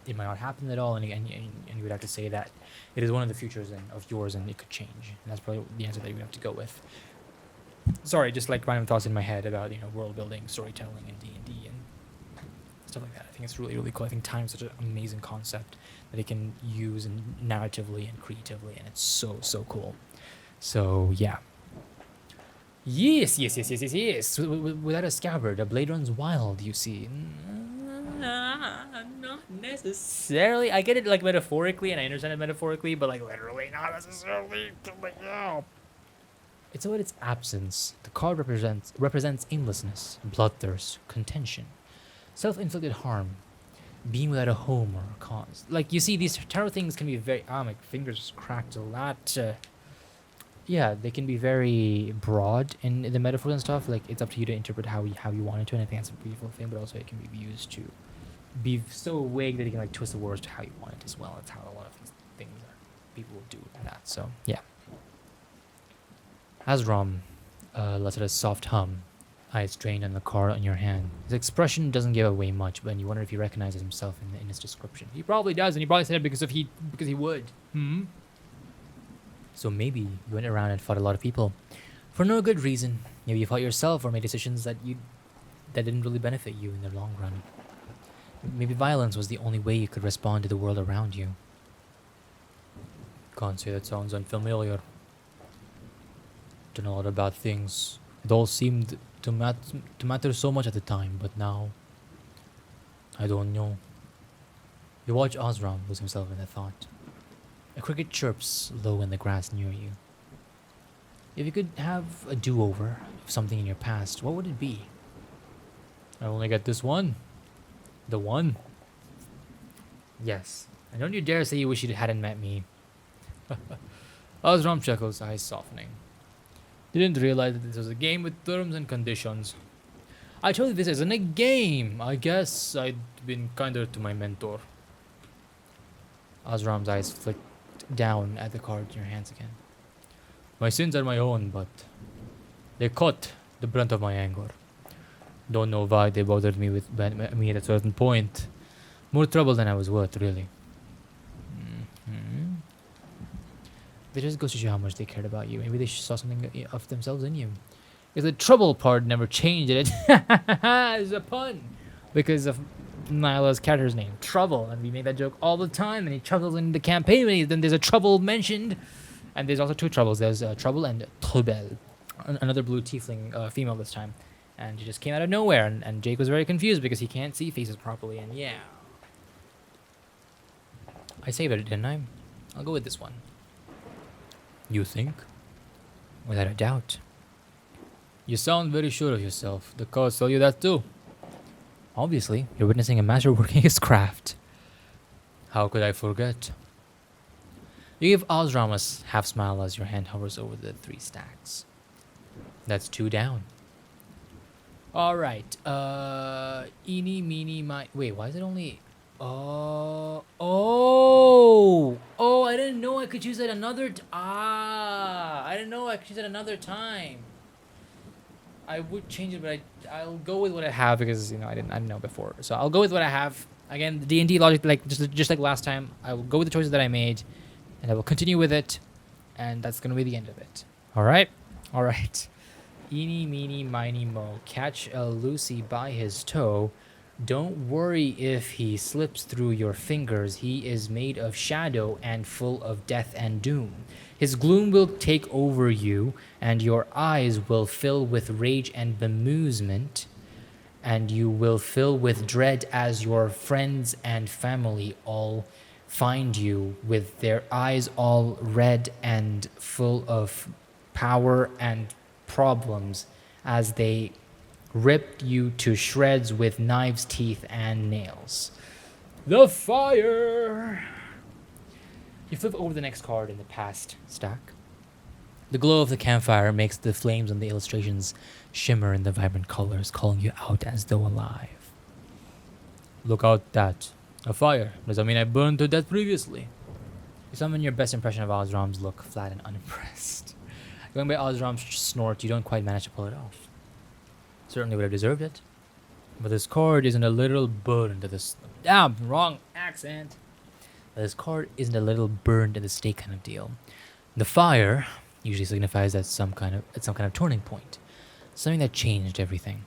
it might not happen at all, and you would have to say that it is one of the futures of yours and it could change, and that's probably the answer that you have to go with. Sorry, just like random thoughts in my head about world building, storytelling, and D&D and stuff like that. I think it's really, really cool. I think time is such an amazing concept that it can use narratively and creatively, and it's so, so cool. So yeah. Yes. Without a scabbard, a blade runs wild, you see. Not necessarily. I get it like metaphorically, and I understand it metaphorically, but like literally not necessarily. It's about its absence. The card represents aimlessness, bloodthirst, contention, self-inflicted harm, being without a home or a cause. Like, you see, these tarot things can be very... my fingers cracked a lot. Yeah, they can be very broad in the metaphors and stuff. Like, it's up to you to interpret how you want it to, and I think that's a beautiful thing, but also it can be used to be so vague that you can, like, twist the words to how you want it as well. That's how a lot of things people will do that. So, yeah. Azram lets out a soft hum, eyes strained on the card on your hand. His expression doesn't give away much, but you wonder if he recognizes himself in his description. He probably does, and he probably said it because he would. So maybe you went around and fought a lot of people for no good reason. Maybe you fought yourself or made decisions that didn't really benefit you in the long run. Maybe violence was the only way you could respond to the world around you. Can't say that sounds unfamiliar. Done a lot of bad things. It all seemed to matter so much at the time, but now I don't know. You watch Osram lose himself in a thought. A cricket chirps low in the grass near you. If you could have a do-over of something in your past, what would it be? I only get this one. The one. Yes. And don't you dare say you wish you hadn't met me. Osram chuckles, eyes softening. Didn't realize that this was a game with terms and conditions. I told you this isn't a game. I guess I'd been kinder to my mentor. Osram's eyes flicked down at the card in your hands again. My sins are my own, but they caught the brunt of my anger. Don't know why they bothered me at a certain point. More trouble than I was worth, really. Mm-hmm. That just goes to show how much they cared about you. Maybe they saw something of themselves in you. If the trouble part never changed it, it's a pun because of Nyla's character's name, Trouble, and we make that joke all the time. And he chuckles in the campaign. Then there's a Trouble mentioned, and there's also two Troubles. There's Trouble and Trubel, another blue tiefling female this time, and she just came out of nowhere. And Jake was very confused because he can't see faces properly. And yeah, I saved it, didn't I? I'll go with this one. You think? Without a doubt. You sound very sure of yourself. The cards tell you that too. Obviously, you're witnessing a master working his craft. How could I forget? You give Osram a half smile as your hand hovers over the 3 stacks. That's 2 down. Alright, eeny, meeny, miny. Wait, why is it only... Oh, I didn't know I could use it another... I didn't know I could use it another time. I would change it, but I'll go with what I have because I didn't know before. So I'll go with what I have. Again, the D&D logic, like just like last time, I will go with the choices that I made, and I will continue with it, and that's gonna be the end of it. All right. Eeny, meeny, miny, mo. Catch a Lucy by his toe. Don't worry if he slips through your fingers. He is made of shadow and full of death and doom. His gloom will take over you, and your eyes will fill with rage and bemusement, and you will fill with dread as your friends and family all find you with their eyes all red and full of power and problems as they rip you to shreds with knives, teeth, and nails. The fire! You flip over the next card in the past stack. The glow of the campfire makes the flames on the illustrations shimmer in the vibrant colors, calling you out as though alive. Look out, that. A fire. Does that mean I burned to death previously? You summon your best impression of Osram's look, flat and unimpressed. Going by Osram's snort, you don't quite manage to pull it off. Certainly would have deserved it. But this card isn't a little burned to this... Damn, wrong accent. This card isn't a little burned in the stake kind of deal. The fire usually signifies that some kind of turning point. Something that changed everything.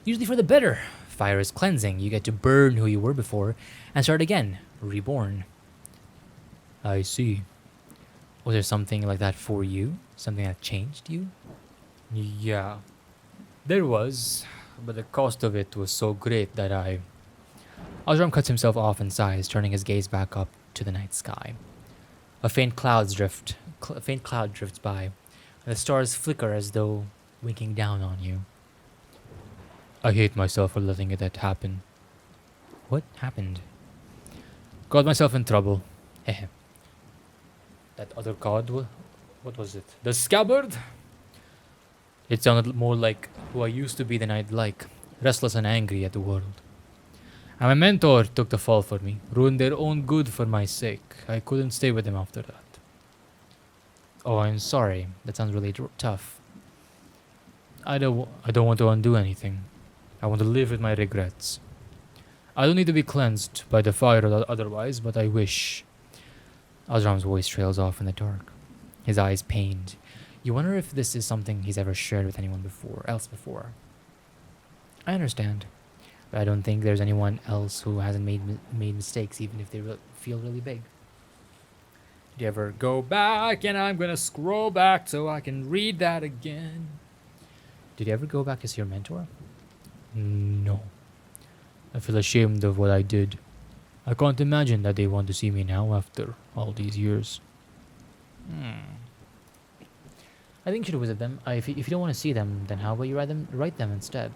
Usually for the better. Fire is cleansing. You get to burn who you were before and start again. Reborn. I see. Was there something like that for you? Something that changed you? Yeah. There was, but the cost of it was so great that Osram cuts himself off and sighs, turning his gaze back up to the night sky. A faint cloud drifts by, and the stars flicker as though winking down on you. I hate myself for letting that happen. What happened? Got myself in trouble. Heh. That other card, what was it? The scabbard? It sounded more like who I used to be than I'd like, restless and angry at the world. And my mentor took the fall for me, ruined their own good for my sake. I couldn't stay with them after that. Oh, I'm sorry. That sounds really tough. I don't want to undo anything. I want to live with my regrets. I don't need to be cleansed by the fire otherwise, but I wish. Osram's voice trails off in the dark, his eyes pained. You wonder if this is something he's ever shared with anyone else before. I understand, but I don't think there's anyone else who hasn't made mistakes, even if they feel really big. Did you ever go back? And I'm gonna scroll back so I can read that again. Did you ever go back to see your mentor? No. I feel ashamed of what I did. I can't imagine that they want to see me now after all these years. I think you should visit them. If you don't want to see them, then how about you write them instead?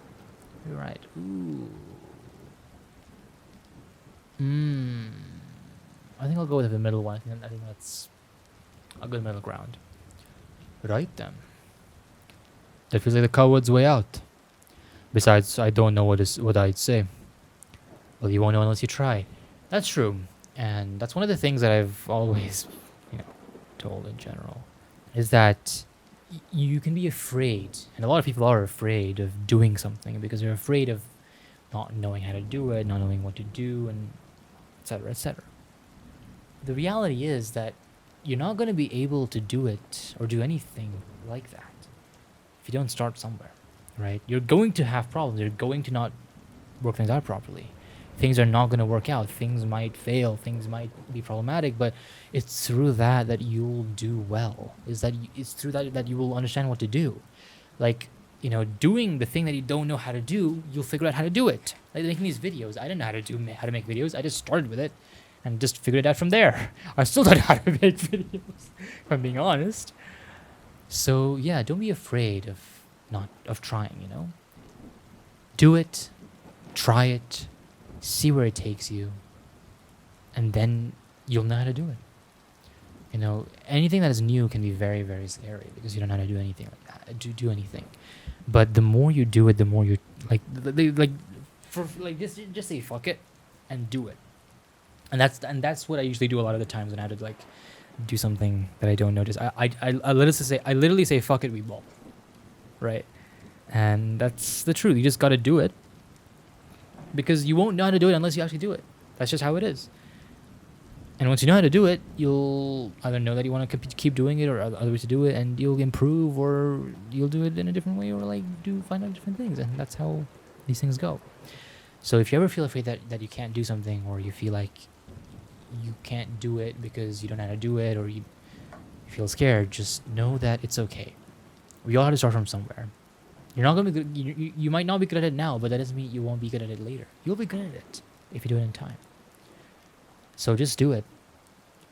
You're right. Ooh. I think I'll go with the middle one. I think that's a good middle ground. Write them. That feels like the coward's way out. Besides, I don't know what I'd say. Well, you won't know unless you try. That's true, and that's one of the things that I've always, you know, told in general, is that you can be afraid, and a lot of people are afraid of doing something because they're afraid of not knowing how to do it, not knowing what to do, and etc. etc. The reality is that you're not going to be able to do it or do anything like that if you don't start somewhere, right? You're going to have problems. You're going to not work things out properly. Things are not going to work out. Things might fail. Things might be problematic, but it's through that you'll do well. It's through that you will understand what to do. Like, doing the thing that you don't know how to do, you'll figure out how to do it. Like making these videos, I didn't know how to make videos. I just started with it and just figured it out from there. I still don't know how to make videos, if I'm being honest. So yeah, don't be afraid of trying. Do it, try it, see where it takes you, and then you'll know how to do it. Anything that is new can be very, very scary because you don't know how to do anything like that. Do anything, but the more you do it, the more you just say fuck it and do it. And that's what I usually do a lot of the times when I have to do something that I don't notice. I literally say fuck it, we ball, right? And that's the truth. You just got to do it because you won't know how to do it unless you actually do it. That's just how it is. And once you know how to do it, you'll either know that you want to keep doing it or other ways to do it, and you'll improve, or you'll do it in a different way, or find out different things. And that's how these things go. So if you ever feel afraid that you can't do something, or you feel like you can't do it because you don't know how to do it, or you feel scared, just know that it's okay. We all have to start from somewhere. You're not going to be good. You might not be good at it now, but that doesn't mean you won't be good at it later. You'll be good at it if you do it in time. So just do it.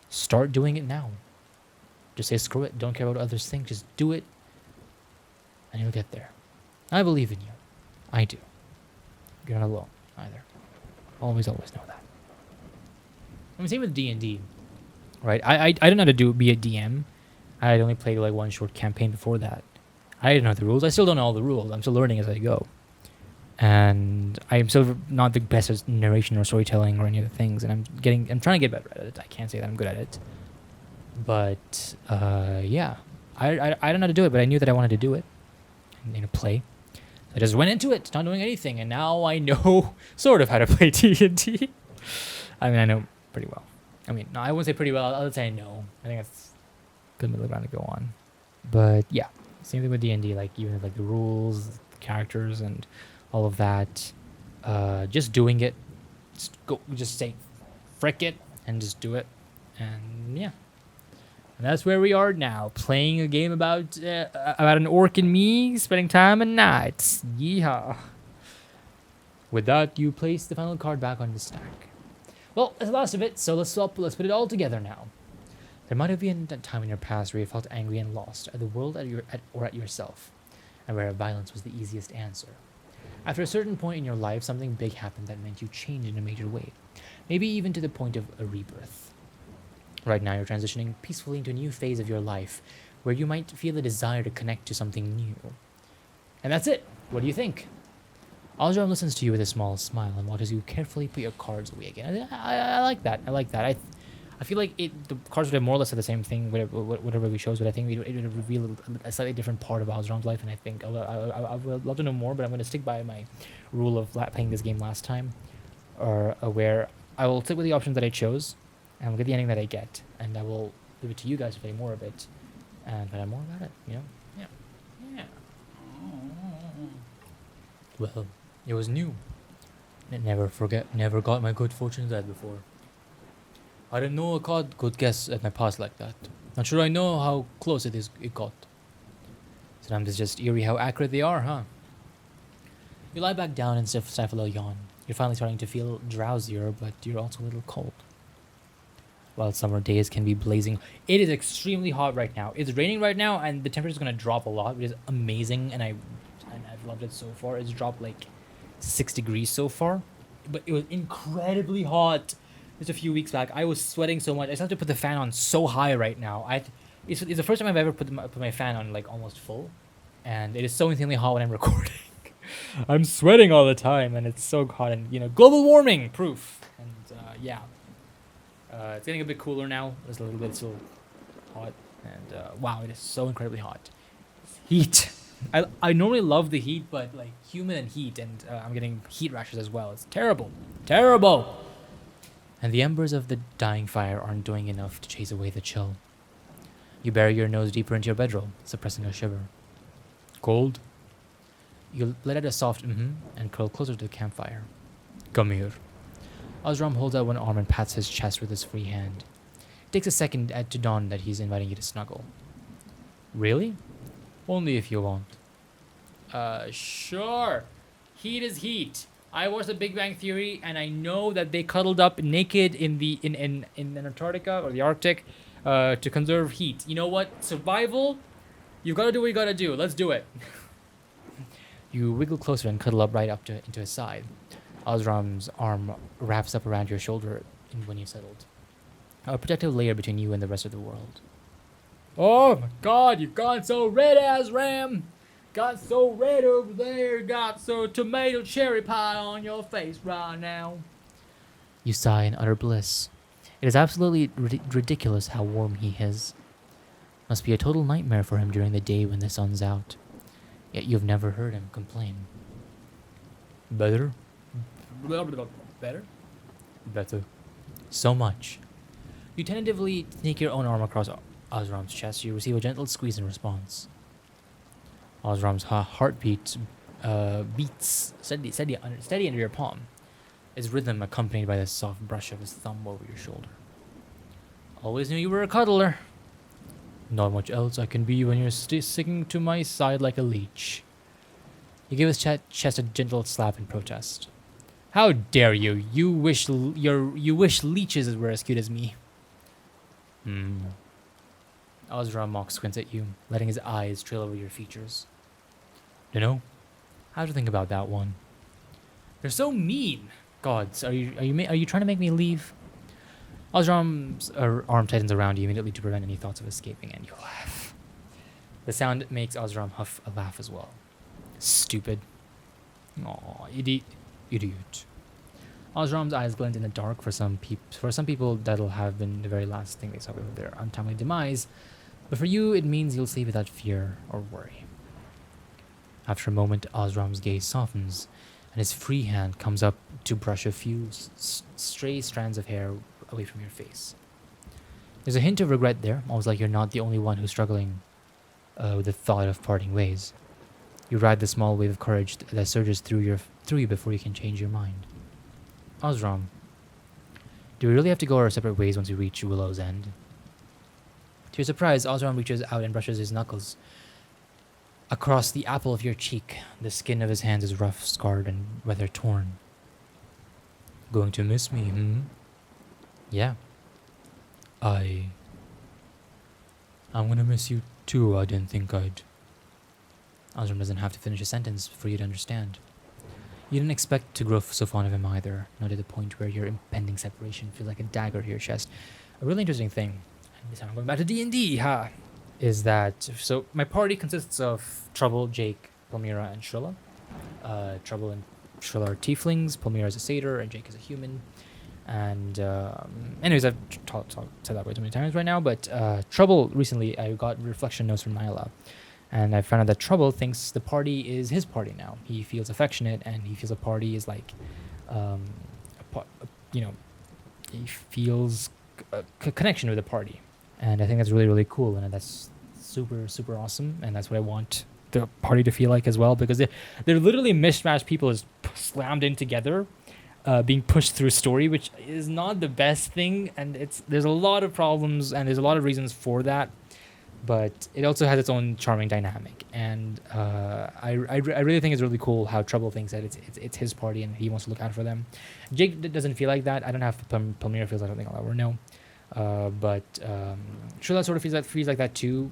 Start doing it now. Just say screw it. Don't care about what others think. Just do it, and you'll get there. I believe in you. I do. You're not alone either. Always know that. Same with D&D, right? I didn't know how to be a DM. I had only played one short campaign before that. I didn't know the rules. I still don't know all the rules. I'm still learning as I go. And I'm still not the best at narration or storytelling or any other things. And I'm trying to get better at it. I can't say that I'm good at it. But, yeah. I don't know how to do it, but I knew that I wanted to do it. And, play. I just went into it, not knowing anything. And now I know sort of how to play D&D. I know pretty well. No, I won't say pretty well. I'll say I know. I think that's a good middle ground to go on. But, yeah. Same thing with D&D. Even the rules, the characters, and all of that, just doing it, just say frick it and just do it. And yeah, and that's where we are now, playing a game about an orc and me spending time at night. Yeehaw. With that, you place the final card back on the stack. Well, that's the last of it, so let's put it all together now. There might have been a time in your past where you felt angry and lost at the world or at yourself, and where violence was the easiest answer. After a certain point in your life, something big happened that meant you changed in a major way, maybe even to the point of a rebirth. Right now, you're transitioning peacefully into a new phase of your life, where you might feel a desire to connect to something new. And that's it. What do you think? Aljaram listens to you with a small smile and watches you carefully put your cards away again. I like that. I feel like the cards would have more or less said the same thing, whatever we chose, but I think it would reveal a slightly different part of Aljaram's life, and I think I would love to know more, but I'm going to stick by my rule of playing this game last time, where I will stick with the options that I chose, and I'll get the ending that I get, and I will leave it to you guys to play more of it, and find out more about it, Yeah. Well, it was new. And never got my good fortune that before. I didn't know a card could guess at my past like that. Not sure I know how close it got. Sometimes it's just eerie how accurate they are, huh? You lie back down and stifle a yawn. You're finally starting to feel drowsier, but you're also a little cold. While summer days can be blazing, it is extremely hot right now. It's raining right now, and the temperature is going to drop a lot, which is amazing, and I've loved it so far. It's dropped 6 degrees so far, but it was incredibly hot. Just a few weeks back, I was sweating so much. I just have to put the fan on so high right now. It's the first time I've ever put my fan on almost full, and it is so insanely hot when I'm recording. I'm sweating all the time, and it's so hot, and global warming proof. And yeah, it's getting a bit cooler now. It's a little bit still hot, and wow, it is so incredibly hot. Heat. I normally love the heat, but like humid and heat, and I'm getting heat rashes as well. It's terrible, terrible. And the embers of the dying fire aren't doing enough to chase away the chill. You bury your nose deeper into your bedroll, suppressing a shiver. Cold? You let out a soft and curl closer to the campfire. Come here. Osram holds out one arm and pats his chest with his free hand. It takes a second to dawn that he's inviting you to snuggle. Really? Only if you want. Sure. Heat is heat. I watched The Big Bang Theory, and I know that they cuddled up naked in Antarctica or the Arctic to conserve heat. You know what? Survival, you've got to do what you got to do. Let's do it. You wiggle closer and cuddle up right up into his side. Osram's arm wraps up around your shoulder when you've settled. A protective layer between you and the rest of the world. Oh my god, you've gone so red, Azram! Got so red over there, got so tomato cherry pie on your face right now. You sigh in utter bliss. It is absolutely ridiculous how warm he is. Must be a total nightmare for him during the day when the sun's out. Yet you've never heard him complain. Better? Better? Better. So much. You tentatively sneak your own arm across Osram's chest. You receive a gentle squeeze in response. Osram's heartbeat beats steady under your palm, its rhythm accompanied by the soft brush of his thumb over your shoulder. Always knew you were a cuddler. Not much else I can be when you're sticking to my side like a leech. You give his chest a gentle slap in protest. How dare you? You wish leeches were as cute as me. Osram mock squints at you, letting his eyes trail over your features. Dunno. How'd you think about that one? You're so mean. Gods, are you trying to make me leave? Osram's arm tightens around you immediately to prevent any thoughts of escaping, and you laugh. The sound makes Osram huff a laugh as well. Stupid. Aw, idiot. Osram's eyes glint in the dark. For some people, that'll have been the very last thing they saw before their untimely demise. But for you, it means you'll sleep without fear or worry. After a moment, Osram's gaze softens, and his free hand comes up to brush a few stray strands of hair away from your face. There's a hint of regret there, almost like you're not the only one who's struggling with the thought of parting ways. You ride the small wave of courage that surges through you before you can change your mind. Osram, do we really have to go our separate ways once we reach Willow's End? To your surprise, Osram reaches out and brushes his knuckles across the apple of your cheek. The skin of his hands is rough, scarred, and weather torn. Going to miss me, Yeah. I'm gonna miss you too. I didn't think I'd... Osram doesn't have to finish a sentence for you to understand. You didn't expect to grow so fond of him either, not to the point where your impending separation feels like a dagger to your chest. A really interesting thing, and this time I'm going back to D&D, is that, so my party consists of Trouble, Jake, Palmyra, and Shrilla. Trouble and Shrilla are tieflings, Palmyra is a satyr, and Jake is a human. And anyways, I've said that way too many times right now, but Trouble, recently I got reflection notes from Nyla. And I found out that Trouble thinks the party is his party now. He feels affectionate, and he feels a party is like, he feels a connection with the party. And I think that's really, really cool, and that's super, super awesome, and that's what I want the party to feel like as well, because they're literally mishmashed people just slammed in together, being pushed through a story, which is not the best thing, and there's a lot of problems, and there's a lot of reasons for that. But it also has its own charming dynamic, and I really think it's really cool how Trouble thinks that it's his party and he wants to look out for them. Jake doesn't feel like that. I don't have Palmyra feels. I don't think I'll ever know. But Trilla sort of feels like that too,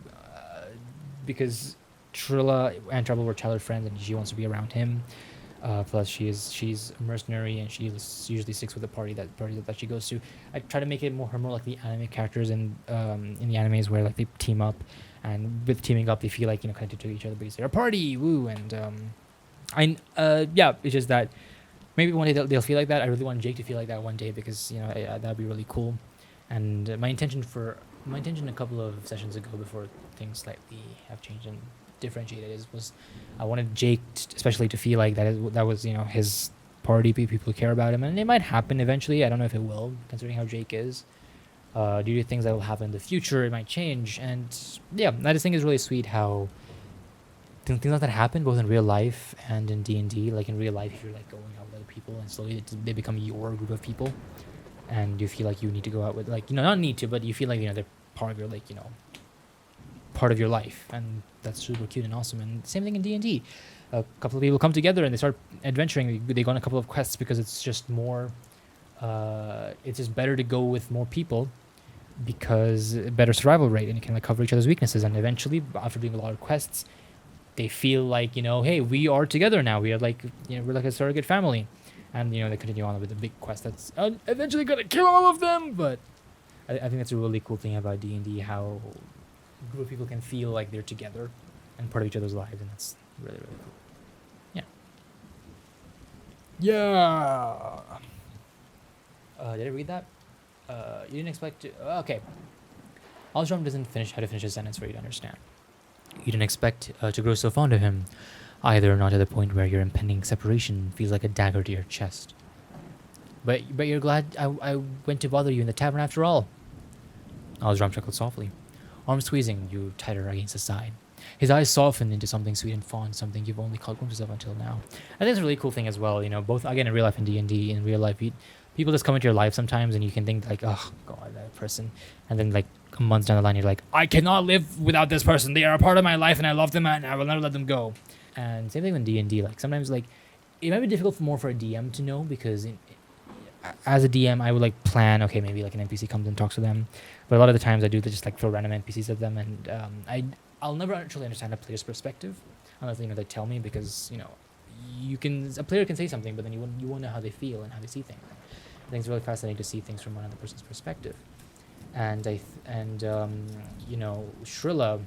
because Trilla and Trouble were childhood friends, and she wants to be around him. Plus, she's a mercenary, and she usually sticks with the party that she goes to. I try to make it more like the anime characters in the animes, where like they team up, and with teaming up, they feel like connected to each other because they're a party, woo. And Yeah, it's just that maybe one day they'll feel like that. I really want Jake to feel like that one day because that'd be really cool. And my intention a couple of sessions ago before things slightly have changed and differentiated was I wanted Jake especially to feel like that was his party, people who care about him, and it might happen eventually. I don't know if it will, considering how Jake is. Due to things that will happen in the future, it might change, and yeah, I just think it's really sweet how things like that happen both in real life and in D&D. Like in real life, if you're like going out with other people and slowly they become your group of people, and you feel like you need to go out with like not need to, but you feel like they're part of your part of your life, and that's super cute and awesome. And same thing in D&D. A couple of people come together and they start adventuring. They go on a couple of quests because it's just more. It's just better to go with more people because better survival rate, and you can cover each other's weaknesses. And eventually, after doing a lot of quests, they feel like hey, we are together now. We are we're like a surrogate family, and they continue on with the big quest that's eventually gonna kill all of them. But I think that's a really cool thing about D&D, how a group of people can feel like they're together and part of each other's lives, and that's really really cool. Yeah. Did I read that? You didn't expect to. Okay. Osram doesn't finish how to finish a sentence for you to understand. You didn't expect to grow so fond of him, either, not to the point where your impending separation feels like a dagger to your chest. But you're glad I went to bother you in the tavern after all. Osram chuckled softly, arm squeezing you tighter against his side. His eyes softened into something sweet and fond, something you've only caught glimpses of until now. I think it's a really cool thing as well, both, again, in real life and D&D. In real life, people just come into your life sometimes, and you can think, oh, God, that person. And then, a month down the line, you're like, I cannot live without this person. They are a part of my life, and I love them, and I will never let them go. And same thing with D&D. Sometimes, it might be difficult for a DM to know, because as a DM, I would, plan, okay, maybe, an NPC comes and talks to them. But a lot of the times, I do just, throw random NPCs at them, and I'll never actually understand a player's perspective unless they tell me, because a player can say something, but then you won't know how they feel and how they see things. I think it's really fascinating to see things from another person's perspective. And Shrilla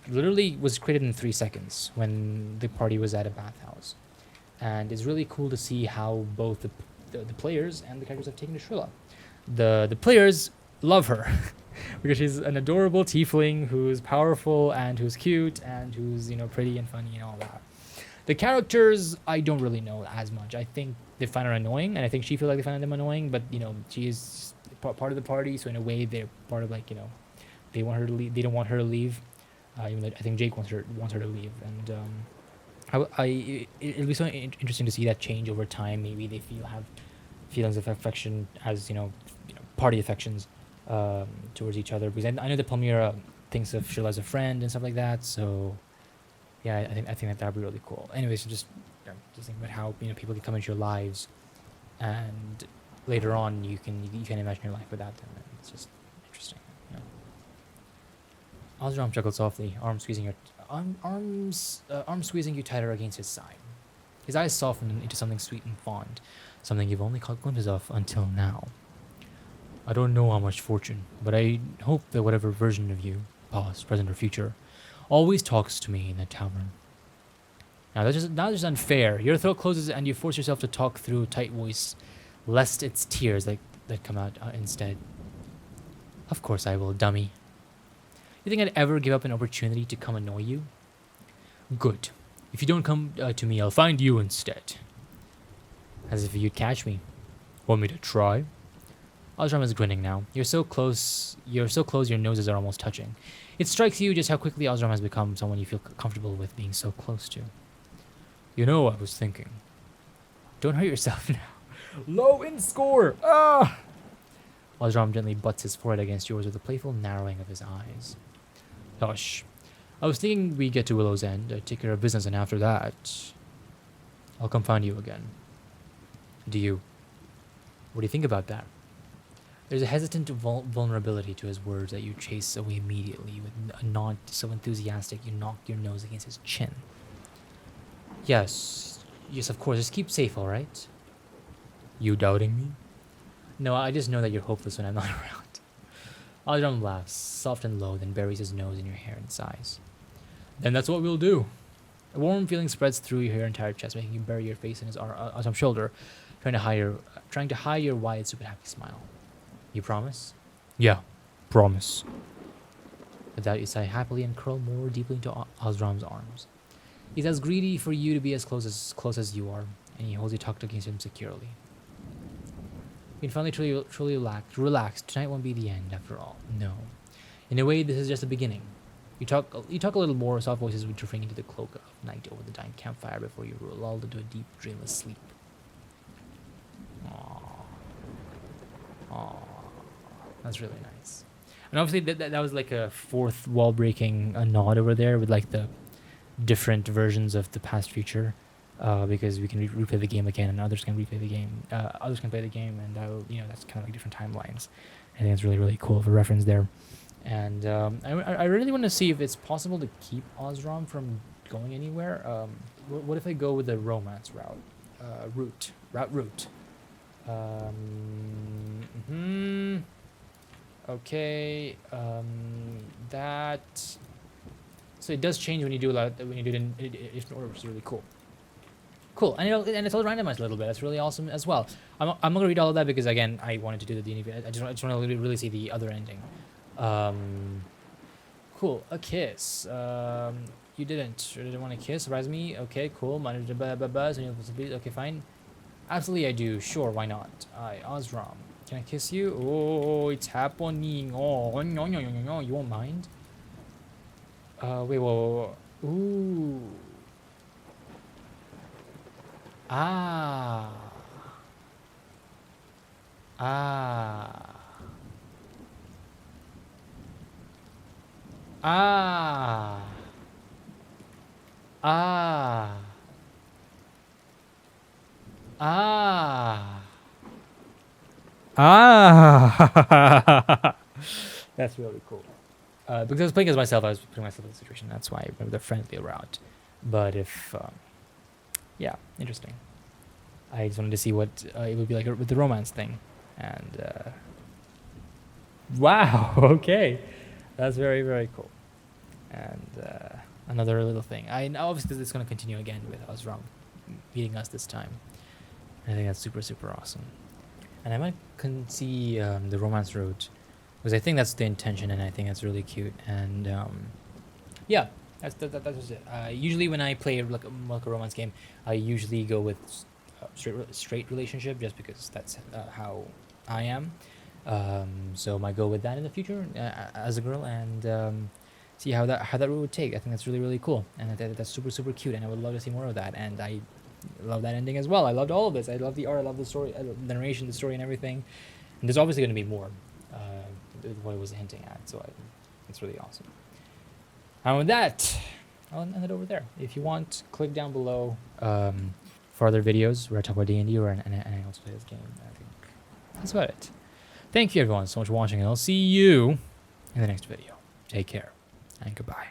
literally was created in 3 seconds when the party was at a bathhouse, and it's really cool to see how both the players and the characters have taken to Shrilla. The players love her. Because she's an adorable tiefling who's powerful and who's cute and who's pretty and funny and all that. The characters, I don't really know as much. I think they find her annoying, and I think she feels like they find them annoying. But she is part of the party, so in a way they're part of they want her to leave. They don't want her to leave. Even though I think Jake wants her to leave, and it'll be so interesting to see that change over time. Maybe they have feelings of affection as party affections. Towards each other, because I know that Palmyra thinks of Shrilla as a friend and stuff like that. So yeah, I think that'd be really cool. Anyways, just think about how people can come into your lives, and later on you can imagine your life without them, and it's just interesting. Osram chuckled softly, arm squeezing you tighter against his side. His eyes softened into something sweet and fond, something you've only caught glimpses of until now. I don't know how much fortune, but I hope that whatever version of you, past, present, or future, always talks to me in the tavern. Now that's just unfair. Your throat closes and you force yourself to talk through a tight voice, lest it's tears that come out instead. Of course I will, dummy. You think I'd ever give up an opportunity to come annoy you? Good. If you don't come to me, I'll find you instead. As if you'd catch me. Want me to try? Osram is grinning now. You're so close, your noses are almost touching. It strikes you just how quickly Osram has become someone you feel comfortable with being so close to. I was thinking. Don't hurt yourself now. Low in score! Ah! Osram gently butts his forehead against yours with a playful narrowing of his eyes. Hush. I was thinking we get to Willow's End, take care of business, and after that, I'll come find you again. What do you think about that? There's a hesitant vulnerability to his words that you chase away immediately with a nod so enthusiastic you knock your nose against his chin. Yes, of course. Just keep safe, all right? You doubting me? No, I just know that you're hopeless when I'm not around. Osram laughs, soft and low, then buries his nose in your hair and sighs. Then that's what we'll do. A warm feeling spreads through your entire chest, making you bury your face in his arm shoulder, trying to hide your wide, super happy smile. You promise? Yeah, promise. With that, you sigh happily and curl more deeply into Osram's arms. He's as greedy for you to be as close as you are, and he holds you tucked against him securely. You can finally truly relax. Tonight won't be the end, after all. No. In a way, this is just the beginning. You talk a little more, soft voices drifting into the cloak of night over the dying campfire before you are lulled into a deep, dreamless sleep. Aww. Aww. That's really nice. And obviously that was like a fourth wall breaking nod over there with like the different versions of the past future, because we can replay the game again and others can replay the game. Others can play the game, and that's kind of like different timelines. I think it's really, really cool of a reference there. And I really want to see if it's possible to keep Osram from going anywhere. What if I go with the romance route? Route. Okay. That. So it does change when you do it in different order, which is really cool. Cool, and it's all randomized a little bit. That's really awesome as well. I'm not gonna read all of that because again, I wanted to do the D&D. I just want to really see the other ending. Cool. A kiss. You didn't want to kiss. Surprise me. Okay, cool. Okay, fine. Absolutely, I do. Sure, why not? Osram. Can I kiss you? Oh, it's happening. Oh, no. You won't mind? Wait, whoa. Ooh. Ah. Ah. Ah. Ah. Ah. Ah. That's really cool. Because I was playing as myself, I was putting myself in the situation. That's why I went the friendly route. But if, yeah, interesting. I just wanted to see what it would be like with the romance thing. And, wow, okay. That's very, very cool. And another little thing. I know obviously this is going to continue again with Osram meeting us this time. I think that's super, super awesome. And I might see the romance route, because I think that's the intention, and I think that's really cute. And yeah, that's just it. Usually when I play like a romance game, I usually go with straight relationship, just because that's how I am. So I might go with that in the future as a girl, and see how that route would take. I think that's really, really cool, and that's super, super cute, and I would love to see more of that. And I love that ending as well. I loved all of this. I love the art. I love the story, the narration, the story, and everything. And there's obviously going to be more. What it was hinting at, so it's really awesome. And with that, I'll end it over there. If you want, click down below for other videos where I talk about D&D and I also play this game. I think that's about it. Thank you everyone so much for watching, and I'll see you in the next video. Take care and goodbye.